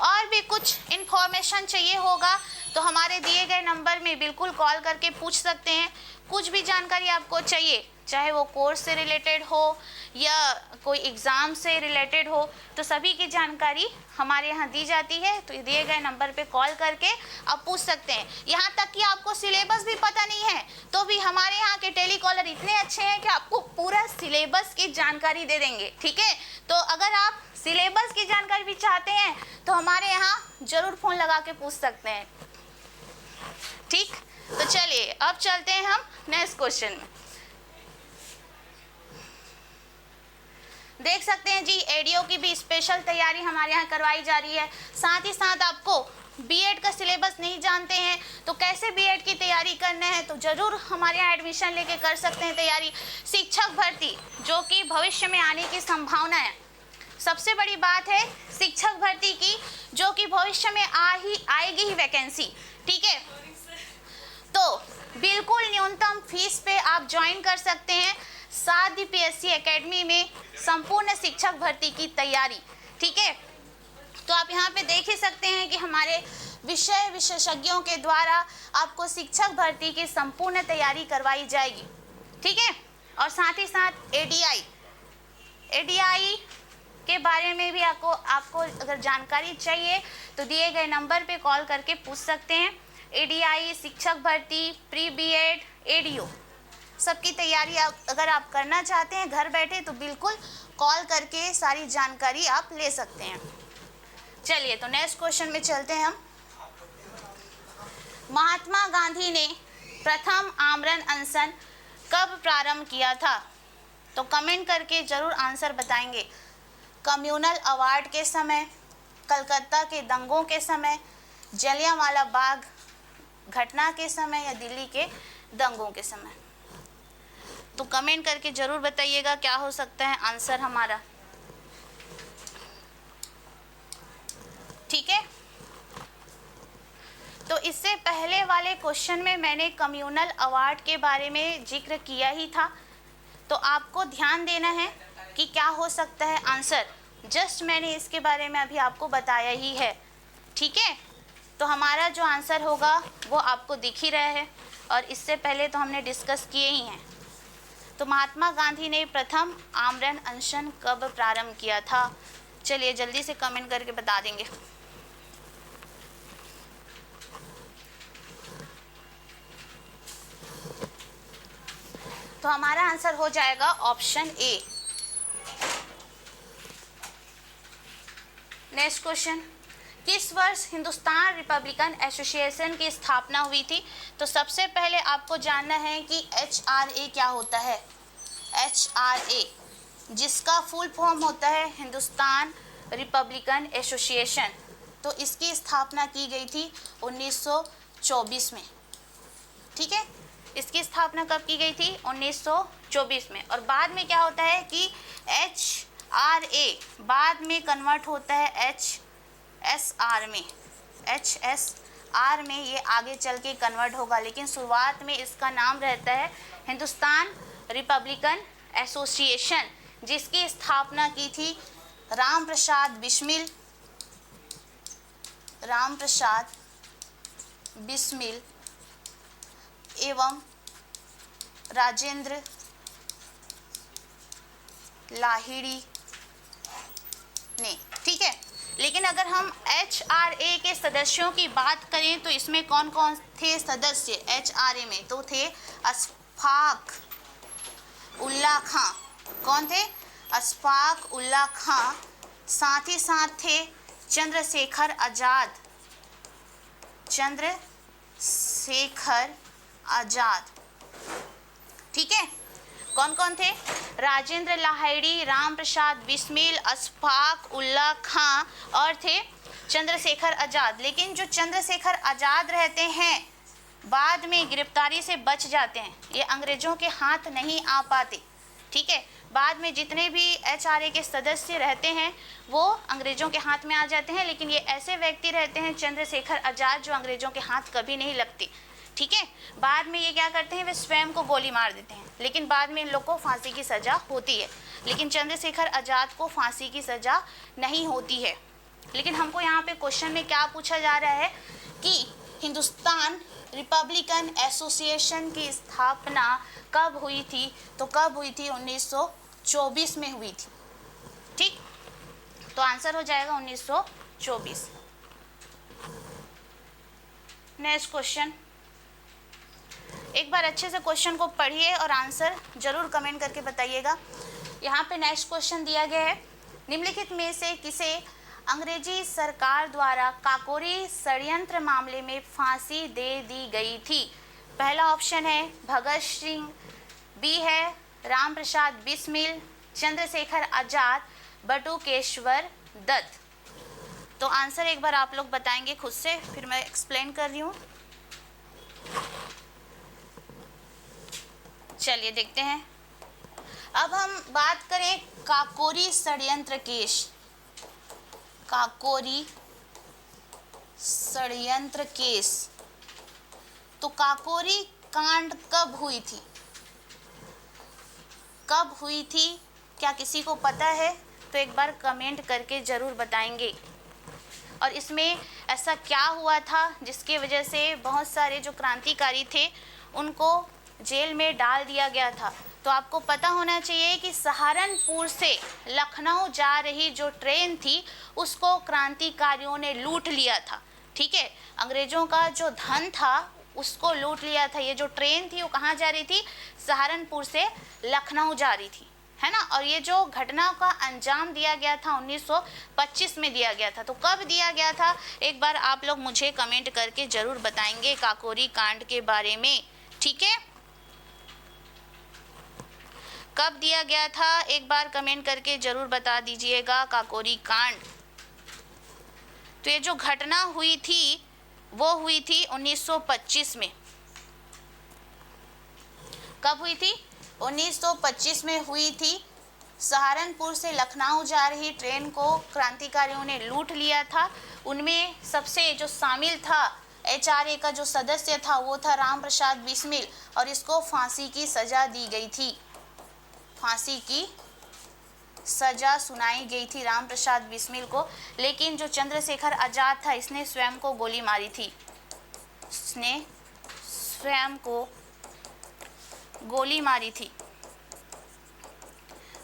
और भी कुछ इन्फॉर्मेशन चाहिए होगा तो हमारे दिए गए नंबर में बिल्कुल कॉल करके पूछ सकते हैं। कुछ भी जानकारी आपको चाहिए, चाहे वो कोर्स से रिलेटेड हो या कोई एग्ज़ाम से रिलेटेड हो, तो सभी की जानकारी हमारे यहाँ दी जाती है। तो दिए गए नंबर पे कॉल करके आप पूछ सकते हैं। यहाँ तक कि आपको सिलेबस भी पता नहीं है तो भी हमारे यहाँ के टेलीकॉलर इतने अच्छे हैं कि आपको पूरा सिलेबस की जानकारी दे देंगे। ठीक है, तो अगर आप सिलेबस की जानकारी भी चाहते हैं तो हमारे यहाँ ज़रूर फ़ोन लगा के पूछ सकते हैं। ठीक, तो चलिए अब चलते हैं हम नेक्स्ट क्वेश्चन में। देख सकते हैं जी, एडीओ की भी स्पेशल तैयारी हमारे यहाँ करवाई जा रही है। साथ ही साथ आपको बीएड का सिलेबस नहीं जानते हैं तो कैसे बीएड की तैयारी करना है, तो ज़रूर हमारे यहाँ एडमिशन लेके कर सकते हैं तैयारी। शिक्षक भर्ती जो कि भविष्य में आने की संभावना है, सबसे बड़ी बात है शिक्षक भर्ती की जो कि भविष्य में आएगी ही वैकेंसी। ठीक है, तो बिल्कुल न्यूनतम फीस पे आप ज्वाइन कर सकते हैं सादी पीएससी एकेडमी में संपूर्ण शिक्षक भर्ती की तैयारी। ठीक है, तो आप यहाँ पे देख ही सकते हैं कि हमारे विषय विशेषज्ञों के द्वारा आपको शिक्षक भर्ती की संपूर्ण तैयारी करवाई जाएगी। ठीक है, और साथ ही साथ एडीआई के बारे में भी आपको अगर जानकारी चाहिए तो दिए गए नंबर पे कॉल करके पूछ सकते हैं। एडीआई, शिक्षक भर्ती, प्री बीएड, एडीओ सबकी तैयारी अगर आप करना चाहते हैं घर बैठे तो बिल्कुल कॉल करके सारी जानकारी आप ले सकते हैं। चलिए तो नेक्स्ट क्वेश्चन में चलते हैं हम। महात्मा गांधी ने प्रथम आमरण अनशन कब प्रारंभ किया था? तो कमेंट करके ज़रूर आंसर बताएंगे। कम्युनल अवार्ड के समय, कलकत्ता के दंगों के समय, जलियांवाला बाग घटना के समय या दिल्ली के दंगों के समय? तो कमेंट करके ज़रूर बताइएगा क्या हो सकता है आंसर हमारा। ठीक है, तो इससे पहले वाले क्वेश्चन में मैंने कम्युनल अवार्ड के बारे में जिक्र किया ही था, तो आपको ध्यान देना है कि क्या हो सकता है आंसर। जस्ट मैंने इसके बारे में अभी आपको बताया ही है। ठीक है, तो हमारा जो आंसर होगा वो आपको दिख ही रहा है और इससे पहले तो हमने डिस्कस किए ही हैं। तो महात्मा गांधी ने प्रथम आमरण अनशन कब प्रारंभ किया था? चलिए जल्दी से कमेंट करके बता देंगे। तो हमारा आंसर हो जाएगा ऑप्शन ए। नेक्स्ट क्वेश्चन, किस वर्ष हिंदुस्तान रिपब्लिकन एसोसिएशन की स्थापना हुई थी? तो सबसे पहले आपको जानना है कि HRA क्या होता है। HRA जिसका फुल फॉर्म होता है हिंदुस्तान रिपब्लिकन एसोसिएशन, तो इसकी स्थापना की गई थी 1924 में। ठीक है, इसकी स्थापना कब की गई थी? 1924 में। और बाद में क्या होता है कि HRA बाद में कन्वर्ट होता है HSR में। HSR में ये आगे चल के कन्वर्ट होगा, लेकिन शुरुआत में इसका नाम रहता है हिंदुस्तान रिपब्लिकन एसोसिएशन, जिसकी स्थापना की थी राम प्रसाद बिस्मिल एवं राजेंद्र लाहिड़ी ने। ठीक है, लेकिन अगर हम HRA के सदस्यों की बात करें तो इसमें कौन कौन थे सदस्य HRA में? तो थे अशफाक उल्ला खां। कौन थे? अशफाक उल्ला खां। साथ ही साथ थे चंद्रशेखर आज़ाद। ठीक है, कौन कौन थे? राजेंद्र लाहिड़ी, राम प्रसाद बिस्मिल, अशफाक उल्ला खां और थे चंद्रशेखर आज़ाद। लेकिन जो चंद्रशेखर आज़ाद रहते हैं बाद में गिरफ्तारी से बच जाते हैं, ये अंग्रेजों के हाथ नहीं आ पाते। ठीक है, बाद में जितने भी HRA के सदस्य रहते हैं वो अंग्रेजों के हाथ में आ जाते हैं, लेकिन ये ऐसे व्यक्ति रहते हैं चंद्रशेखर आज़ाद जो अंग्रेजों के हाथ कभी नहीं लगते। ठीक है, बाद में ये क्या करते हैं, वे स्वयं को गोली मार देते हैं, लेकिन बाद में इन लोग को फांसी की सज़ा होती है, लेकिन चंद्रशेखर आज़ाद को फांसी की सज़ा नहीं होती है। लेकिन हमको यहाँ पे क्वेश्चन में क्या पूछा जा रहा है कि हिंदुस्तान रिपब्लिकन एसोसिएशन की स्थापना कब हुई थी, तो कब हुई थी, 1924 में हुई थी। ठीक, तो आंसर हो जाएगा 1924। नेक्स्ट क्वेश्चन, एक बार अच्छे से क्वेश्चन को पढ़िए और आंसर जरूर कमेंट करके बताइएगा। यहाँ पे नेक्स्ट क्वेश्चन दिया गया है, निम्नलिखित में से किसे अंग्रेजी सरकार द्वारा काकोरी षड्यंत्र मामले में फांसी दे दी गई थी। पहला ऑप्शन है भगत सिंह, बी है राम प्रसाद बिस्मिल, चंद्रशेखर आजाद, बटुकेश्वर दत्त। तो आंसर एक बार आप लोग बताएंगे खुद से, फिर मैं एक्सप्लेन कर रही हूँ। चलिए देखते हैं। अब हम बात करें काकोरी षड्यंत्र केस, काकोरी षड्यंत्र केस। तो काकोरी कांड कब हुई थी, कब हुई थी, क्या किसी को पता है? तो एक बार कमेंट करके ज़रूर बताएंगे। और इसमें ऐसा क्या हुआ था जिसकी वजह से बहुत सारे जो क्रांतिकारी थे उनको जेल में डाल दिया गया था। तो आपको पता होना चाहिए कि सहारनपुर से लखनऊ जा रही जो ट्रेन थी उसको क्रांतिकारियों ने लूट लिया था। ठीक है, अंग्रेजों का जो धन था उसको लूट लिया था। ये जो ट्रेन थी वो कहाँ जा रही थी, सहारनपुर से लखनऊ जा रही थी, है ना। और ये जो घटना का अंजाम दिया गया था 1925 में दिया गया था। तो कब दिया गया था, एक बार आप लोग मुझे कमेंट करके ज़रूर बताएंगे काकोरी कांड के बारे में। ठीक है, कब दिया गया था एक बार कमेंट करके ज़रूर बता दीजिएगा काकोरी कांड। तो ये जो घटना हुई थी वो हुई थी 1925 में। कब हुई थी, 1925 में हुई थी। सहारनपुर से लखनऊ जा रही ट्रेन को क्रांतिकारियों ने लूट लिया था। उनमें सबसे जो शामिल था HRA का जो सदस्य था वो था राम प्रसाद बिस्मिल, और इसको फांसी की सज़ा दी गई थी, फांसी की सज़ा सुनाई गई थी राम प्रसाद बिस्मिल को। लेकिन जो चंद्रशेखर आज़ाद था इसने स्वयं को गोली मारी थी, इसने स्वयं को गोली मारी थी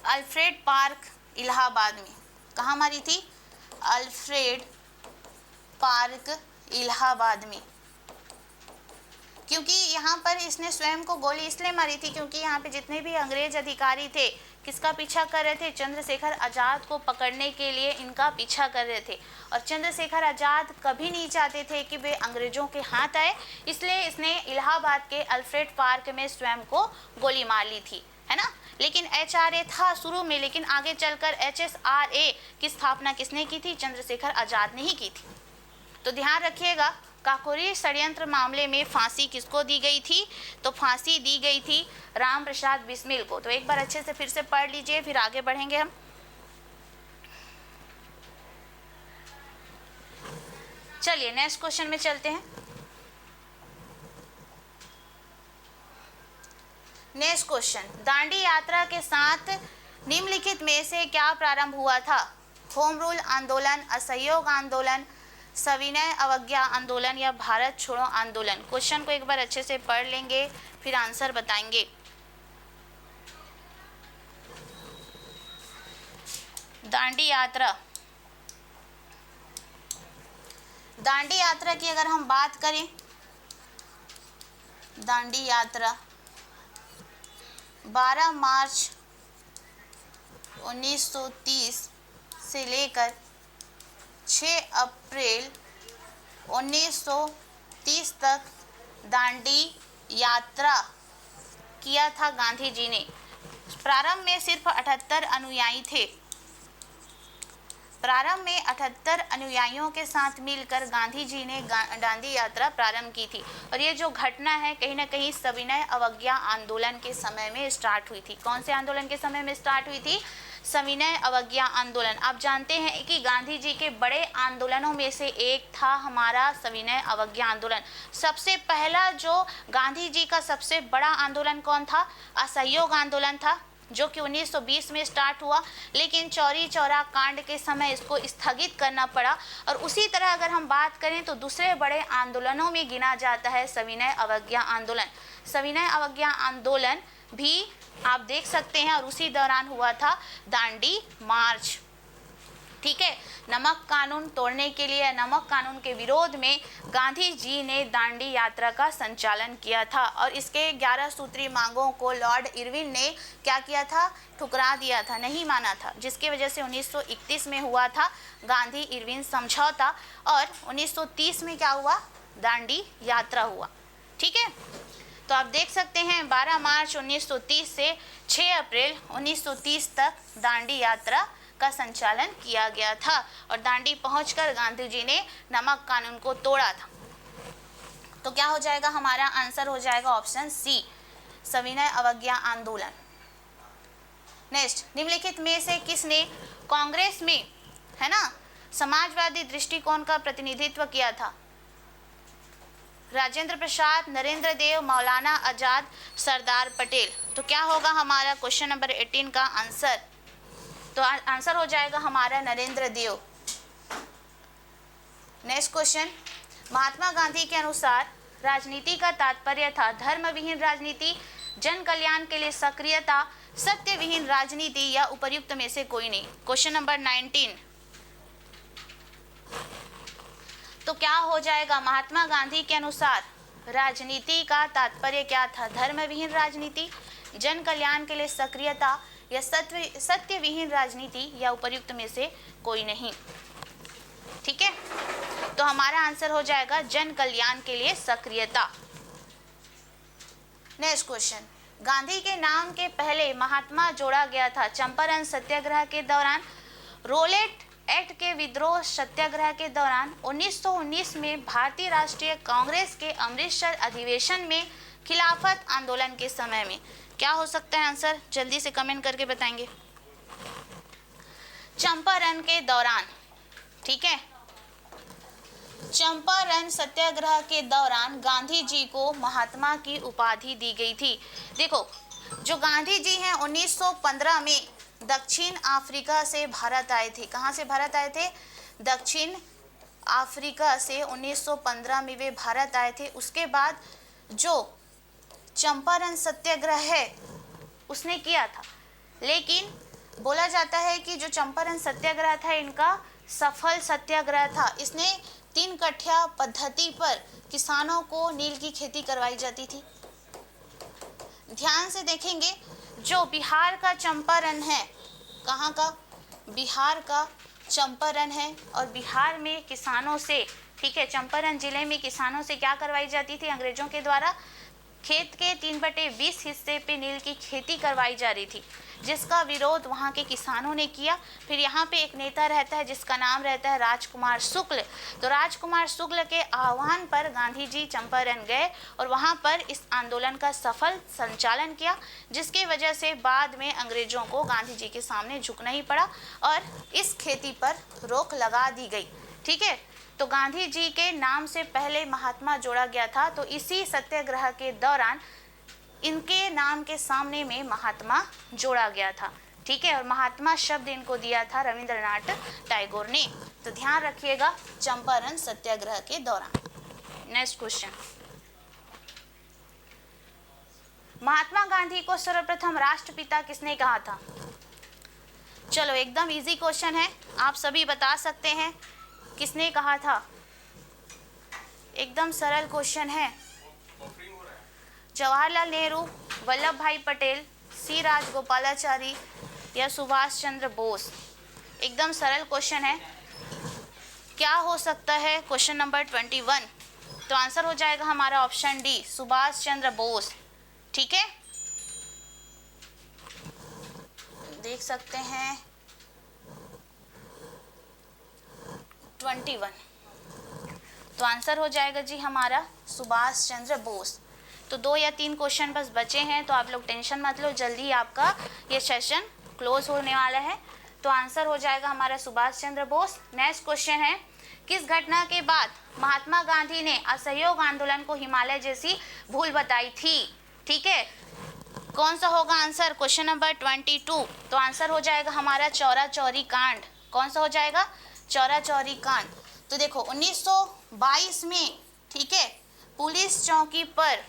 अल्फ्रेड पार्क इलाहाबाद में। कहाँ मारी थी, अल्फ्रेड पार्क इलाहाबाद में। क्योंकि यहाँ पर इसने स्वयं को गोली इसलिए मारी थी क्योंकि यहाँ पे जितने भी अंग्रेज अधिकारी थे किसका पीछा कर रहे थे, चंद्रशेखर आज़ाद को पकड़ने के लिए इनका पीछा कर रहे थे। और चंद्रशेखर आज़ाद कभी नहीं चाहते थे कि वे अंग्रेजों के हाथ आए, इसलिए इसने इलाहाबाद के अल्फ्रेड पार्क में स्वयं को गोली मार ली थी, है ना। लेकिन HRA था शुरू में, लेकिन आगे चलकर HSRA की स्थापना किसने की थी, चंद्रशेखर आज़ाद ने ही की थी। तो ध्यान रखिएगा, काकोरी षड्यंत्र मामले में फांसी किसको दी गई थी, तो फांसी दी गई थी राम प्रसाद बिस्मिल को। तो एक बार अच्छे से फिर से पढ़ लीजिए, फिर आगे बढ़ेंगे हम। चलिए नेक्स्ट क्वेश्चन में चलते हैं। नेक्स्ट क्वेश्चन, दांडी यात्रा के साथ निम्नलिखित में से क्या प्रारंभ हुआ था, होम रूल आंदोलन, असहयोग आंदोलन, सविनय अवज्ञा आंदोलन या भारत छोड़ो आंदोलन। क्वेश्चन को एक बार अच्छे से पढ़ लेंगे फिर आंसर बताएंगे। दांडी यात्रा, दांडी यात्रा की अगर हम बात करें, दांडी यात्रा 12 मार्च 1930 से लेकर 6 अप्रैल 1930 तक दांडी यात्रा किया था गांधी जी ने। प्रारंभ में सिर्फ 78 अनुयायी थे, प्रारंभ में 78 अनुयायियों के साथ मिलकर गांधी जी ने दांडी यात्रा प्रारंभ की थी। और ये जो घटना है कहीं ना कहीं सविनय अवज्ञा आंदोलन के समय में स्टार्ट हुई थी। कौन से आंदोलन के समय में स्टार्ट हुई थी? सविनय अवज्ञा आंदोलन। आप जानते हैं कि गांधी जी के बड़े आंदोलनों में से एक था हमारा सविनय अवज्ञा आंदोलन। सबसे पहला जो गांधी जी का सबसे बड़ा आंदोलन कौन था? असहयोग आंदोलन था, जो कि 1920 में स्टार्ट हुआ, लेकिन चौरी चौरा कांड के समय इसको स्थगित करना पड़ा। और उसी तरह अगर हम बात करें तो दूसरे बड़े आंदोलनों में गिना जाता है सविनय अवज्ञा आंदोलन। सविनय अवज्ञा आंदोलन भी आप देख सकते हैं, और उसी दौरान हुआ था दांडी मार्च। ठीक है, नमक कानून तोड़ने के लिए, नमक कानून के विरोध में गांधी जी ने दांडी यात्रा का संचालन किया था। और इसके 11 सूत्री मांगों को लॉर्ड इरविन ने क्या किया था? ठुकरा दिया था, नहीं माना था, जिसकी वजह से 1931 में हुआ था गांधी इरविन समझौता। और 1930 में क्या हुआ? दांडी यात्रा हुआ। ठीक है, तो आप देख सकते हैं 12 मार्च 1930 से 6 अप्रैल 1930 तक दांडी यात्रा का संचालन किया गया था। और दांडी पहुंचकर गांधी जी ने नमक कानून को तोड़ा था। तो क्या हो जाएगा? हमारा आंसर हो जाएगा ऑप्शन सी, सविनय अवज्ञा आंदोलन। नेक्स्ट, निम्नलिखित में से किसने कांग्रेस में, है ना, समाजवादी दृष्टिकोण का प्रतिनिधित्व किया था? राजेंद्र प्रसाद, नरेंद्र देव, मौलाना आजाद, सरदार पटेल। तो क्या होगा हमारा क्वेश्चन नंबर 18 का आंसर? तो आंसर हो जाएगा हमारा नरेंद्र देव। नेक्स्ट क्वेश्चन, महात्मा गांधी के अनुसार राजनीति का तात्पर्य था धर्म विहीन राजनीति, जन कल्याण के लिए सक्रियता, सत्य विहीन राजनीति, या उपर्युक्त में से कोई नहीं। क्वेश्चन नंबर 19, तो क्या हो जाएगा? महात्मा गांधी के अनुसार राजनीति का तात्पर्य क्या था? धर्म विहीन राजनीति, जन कल्याण के लिए सक्रियता, या सत्य विहीन राजनीति, या उपर्युक्त में से कोई नहीं। ठीक है, तो हमारा आंसर हो जाएगा जन कल्याण के लिए सक्रियता। नेक्स्ट क्वेश्चन, गांधी के नाम के पहले महात्मा जोड़ा गया था चंपारण सत्याग्रह के दौरान, रोलेट एक्ट के विद्रोह सत्याग्रह के दौरान, 1919 में भारतीय राष्ट्रीय कांग्रेस के अमृतसर अधिवेशन में, खिलाफत आंदोलन के समय में। क्या हो सकता है आंसर? जल्दी से कमेंट करके बताएंगे। चंपारण के दौरान। ठीक है, चंपारण सत्याग्रह के दौरान गांधी जी को महात्मा की उपाधि दी गई थी। देखो, जो गांधी जी हैं 1915 में दक्षिण अफ्रीका से भारत आए थे। कहाँ से भारत आए थे? दक्षिण अफ्रीका से 1915 में वे भारत आए थे। उसके बाद जो चंपारण सत्याग्रह है उसने किया था, लेकिन बोला जाता है कि जो चंपारण सत्याग्रह था इनका सफल सत्याग्रह था। इसने 3 कठिया पद्धति पर किसानों को नील की खेती करवाई जाती थी। ध्यान से देखेंगे, जो बिहार का चंपारण है, कहाँ का? बिहार का चंपारण है। और बिहार में किसानों से, ठीक है, चंपारण जिले में किसानों से क्या करवाई जाती थी? अंग्रेजों के द्वारा खेत के 3/20 हिस्से पे नील की खेती करवाई जा रही थी, जिसका विरोध वहाँ के किसानों ने किया। फिर यहाँ पे एक नेता रहता है जिसका नाम रहता है राजकुमार शुक्ल। तो राजकुमार शुक्ल के आह्वान पर गांधी जी चंपारण गए और वहाँ पर इस आंदोलन का सफल संचालन किया, जिसकी वजह से बाद में अंग्रेजों को गांधी जी के सामने झुकना ही पड़ा और इस खेती पर रोक लगा दी गई। ठीक है, तो गांधी जी के नाम से पहले महात्मा जोड़ा गया था, तो इसी सत्याग्रह के दौरान इनके नाम के सामने में महात्मा जोड़ा गया था। ठीक है, और महात्मा शब्द इनको दिया था रविंद्रनाथ टैगोर ने। तो ध्यान रखिएगा, चंपारण सत्याग्रह के दौरान। नेक्स्ट क्वेश्चन, महात्मा गांधी को सर्वप्रथम राष्ट्रपिता किसने कहा था? चलो, एकदम इजी क्वेश्चन है, आप सभी बता सकते हैं किसने कहा था। एकदम सरल क्वेश्चन है। जवाहरलाल नेहरू, वल्लभ भाई पटेल, सी राजगोपालाचारी, या सुभाष चंद्र बोस। एकदम सरल क्वेश्चन है। क्या हो सकता है? Question number 21। तो आंसर हो जाएगा हमारा ऑप्शन डी, सुभाष चंद्र बोस। ठीक है, देख सकते हैं 21। तो आंसर हो जाएगा जी हमारा सुभाष चंद्र बोस। तो 2 या 3 क्वेश्चन बस बचे हैं, तो आप लोग टेंशन मत लो, जल्दी आपका ये सेशन क्लोज होने वाला है। तो आंसर हो जाएगा हमारा सुभाष चंद्र बोस। नेक्स्ट क्वेश्चन है, किस घटना के बाद महात्मा गांधी ने असहयोग आंदोलन को हिमालय जैसी भूल बताई थी? ठीक है, कौन सा होगा आंसर? Question number 22। तो आंसर हो जाएगा हमारा चौरा चौरी कांड। कौन सा हो जाएगा? चौरा चौरी कांड। तो देखो 1922 में, ठीक है, पुलिस चौकी पर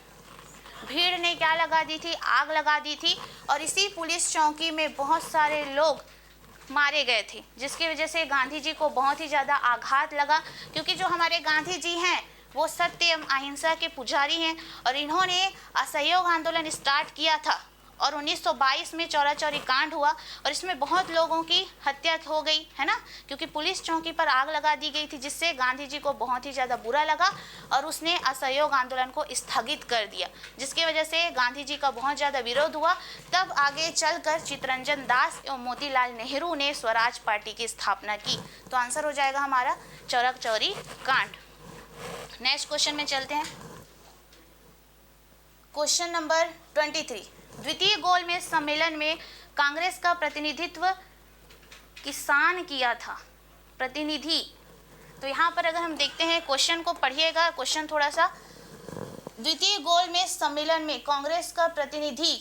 भीड़ ने क्या लगा दी थी? आग लगा दी थी, और इसी पुलिस चौकी में बहुत सारे लोग मारे गए थे, जिसकी वजह से गांधी जी को बहुत ही ज़्यादा आघात लगा, क्योंकि जो हमारे गांधी जी हैं वो सत्य एवं अहिंसा के पुजारी हैं, और इन्होंने असहयोग आंदोलन स्टार्ट किया था, और 1922 में चौरा चौरी कांड हुआ, और इसमें बहुत लोगों की हत्या हो गई है ना, क्योंकि पुलिस चौकी पर आग लगा दी गई थी, जिससे गांधी जी को बहुत ही ज़्यादा बुरा लगा, और उसने असहयोग आंदोलन को स्थगित कर दिया, जिसकी वजह से गांधी जी का बहुत ज़्यादा विरोध हुआ। तब आगे चलकर चित्तरंजन दास एवं मोतीलाल नेहरू ने स्वराज पार्टी की स्थापना की। तो आंसर हो जाएगा हमारा चौरा चौरी कांड। नेक्स्ट क्वेश्चन में चलते हैं, क्वेश्चन नंबर 23। द्वितीय गोलमेज सम्मेलन में कांग्रेस का प्रतिनिधित्व किसान किया था? प्रतिनिधि। तो यहाँ पर अगर हम देखते हैं, क्वेश्चन को पढ़िएगा, क्वेश्चन थोड़ा सा, द्वितीय गोलमेज सम्मेलन में कांग्रेस का प्रतिनिधि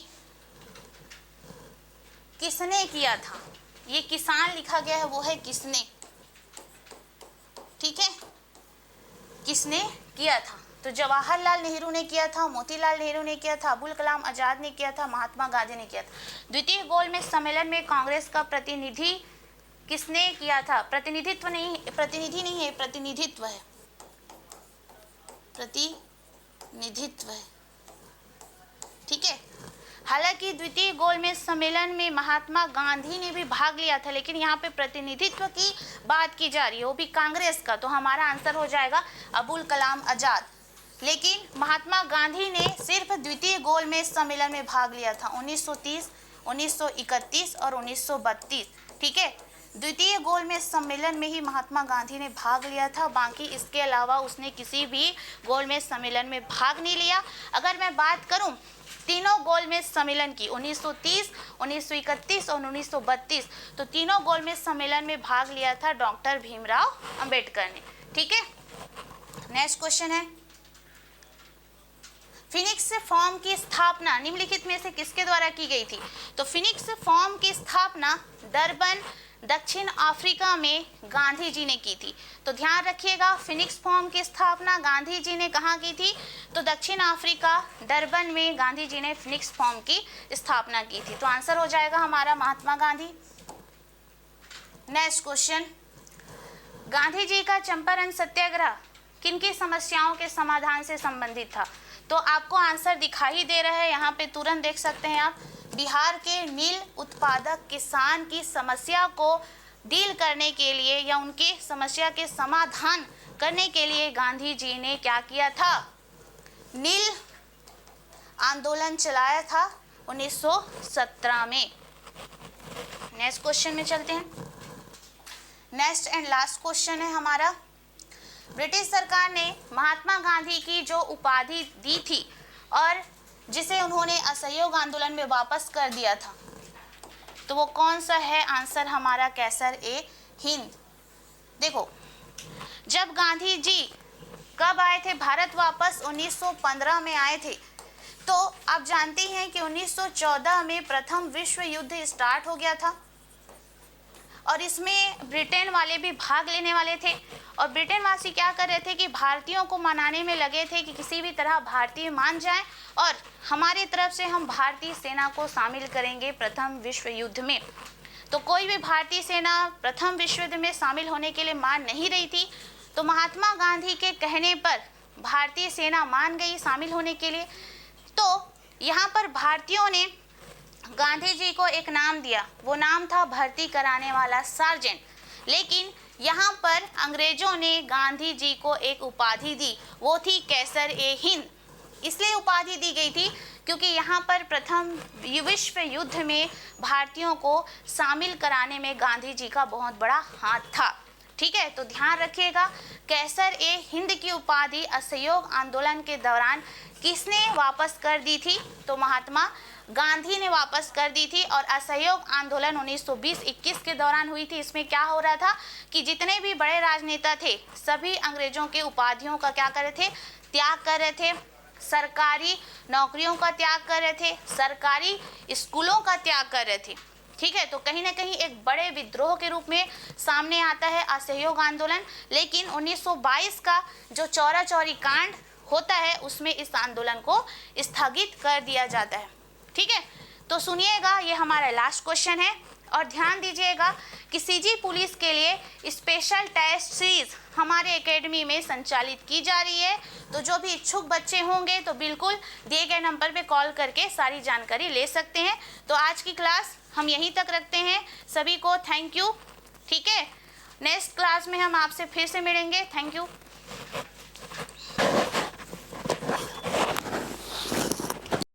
किसने किया था? ये किसान लिखा गया है, वो है किसने, ठीक है, किसने किया था? तो जवाहरलाल नेहरू ने किया था, मोतीलाल नेहरू ने किया था, अबुल कलाम आजाद ने किया था, महात्मा गांधी ने किया था। द्वितीय गोलमेज सम्मेलन में कांग्रेस का प्रतिनिधि किसने किया था? प्रतिनिधित्व नहीं, प्रतिनिधि नहीं है, प्रतिनिधित्व है, प्रतिनिधित्व है, ठीक है। हालांकि द्वितीय गोलमेज सम्मेलन में महात्मा गांधी ने भी भाग लिया था, लेकिन यहाँ पे प्रतिनिधित्व की बात की जा रही है, वो भी कांग्रेस का। तो हमारा आंसर हो जाएगा अबुल कलाम आजाद। लेकिन महात्मा गांधी ने सिर्फ द्वितीय गोलमेज सम्मेलन में भाग लिया था 1930, 1931 और 1932, ठीक है। द्वितीय गोलमेज सम्मेलन में ही महात्मा गांधी ने भाग लिया था, बाकी इसके अलावा उसने किसी भी गोलमेज सम्मेलन में भाग नहीं लिया। अगर मैं बात करूं तीनों गोलमेज सम्मेलन की, 1930, 1931 और 1932, तो तीनों गोलमेज सम्मेलन में भाग लिया था डॉक्टर भीमराव अंबेडकर ने, ठीक है। नेक्स्ट क्वेश्चन है, फिनिक्स फॉर्म की स्थापना निम्नलिखित में से किसके द्वारा की गई थी? तो फिनिक्स फॉर्म की स्थापना डरबन, दक्षिण अफ्रीका में गांधी जी ने की थी। तो ध्यान रखिएगा, फिनिक्स फॉर्म की स्थापना गांधी जी ने कहाँ की थी? तो दक्षिण अफ्रीका, डरबन में गांधी जी ने फिनिक्स फॉर्म की स्थापना की थी। तो आंसर हो जाएगा हमारा महात्मा गांधी। नेक्स्ट क्वेश्चन, गांधी जी का चंपारण सत्याग्रह किनकी समस्याओं के समाधान से संबंधित था? तो आपको आंसर दिखाई दे रहा है, यहाँ पे तुरंत देख सकते हैं आप। बिहार के नील उत्पादक किसान की समस्या को डील करने के लिए या उनके समस्या के समाधान करने के लिए गांधी जी ने क्या किया था? नील आंदोलन चलाया था 1917 में। नेक्स्ट क्वेश्चन में चलते हैं। नेक्स्ट एंड लास्ट क्वेश्चन है हमारा, ब्रिटिश सरकार ने महात्मा गांधी की जो उपाधि दी थी और जिसे उन्होंने असहयोग आंदोलन में वापस कर दिया था, तो वो कौन सा है? आंसर हमारा कैसर-ए-हिंद। देखो, जब गांधी जी कब आए थे भारत वापस? 1915 में आए थे। तो आप जानते हैं कि 1914 में प्रथम विश्व युद्ध स्टार्ट हो गया था, और इसमें ब्रिटेन वाले भी भाग लेने वाले थे, और ब्रिटेन वासी क्या कर रहे थे कि भारतीयों को मनाने में लगे थे कि किसी भी तरह भारतीय मान जाएं, और हमारी तरफ से हम भारतीय सेना को शामिल करेंगे प्रथम विश्व युद्ध में। तो कोई भी भारतीय सेना प्रथम विश्व युद्ध में शामिल होने के लिए मान नहीं रही थी। तो महात्मा गांधी के कहने पर भारतीय सेना मान गई शामिल होने के लिए। तो यहाँ पर भारतीयों ने गांधी जी को एक नाम दिया, वो नाम था भर्ती कराने वाला सार्जेंट। लेकिन यहाँ पर अंग्रेजों ने गांधी जी को एक उपाधि दी, वो थी कैसर-ए-हिंद। इसलिए उपाधि दी गई थी क्योंकि यहाँ पर प्रथम विश्व युद्ध में भारतीयों को शामिल कराने में गांधी जी का बहुत बड़ा हाथ था। ठीक है, तो ध्यान रखिएगा। कैसर-ए-हिंद की उपाधि असहयोग आंदोलन के दौरान किसने वापस कर दी थी? तो महात्मा गांधी ने वापस कर दी थी। और असहयोग आंदोलन 1920-21 के दौरान हुई थी। इसमें क्या हो रहा था कि जितने भी बड़े राजनेता थे सभी अंग्रेजों के उपाधियों का क्या कर रहे थे? त्याग कर रहे थे। सरकारी नौकरियों का त्याग कर रहे थे, सरकारी स्कूलों का त्याग कर रहे थे। ठीक है, तो कहीं ना कहीं एक बड़े विद्रोह के रूप में सामने आता है असहयोग आंदोलन। लेकिन 1922 का जो चौरा चौरी कांड होता है उसमें इस आंदोलन को स्थगित कर दिया जाता है। ठीक है, तो सुनिएगा, ये हमारा लास्ट क्वेश्चन है और ध्यान दीजिएगा कि सीजी पुलिस के लिए स्पेशल टेस्ट सीरीज हमारे एकेडमी में संचालित की जा रही है। तो जो भी इच्छुक बच्चे होंगे तो बिल्कुल दिए गए नंबर पे कॉल करके सारी जानकारी ले सकते हैं। तो आज की क्लास हम यहीं तक रखते हैं। सभी को थैंक यू। ठीक है, नेक्स्ट क्लास में हम आपसे फिर से मिलेंगे। Thank you.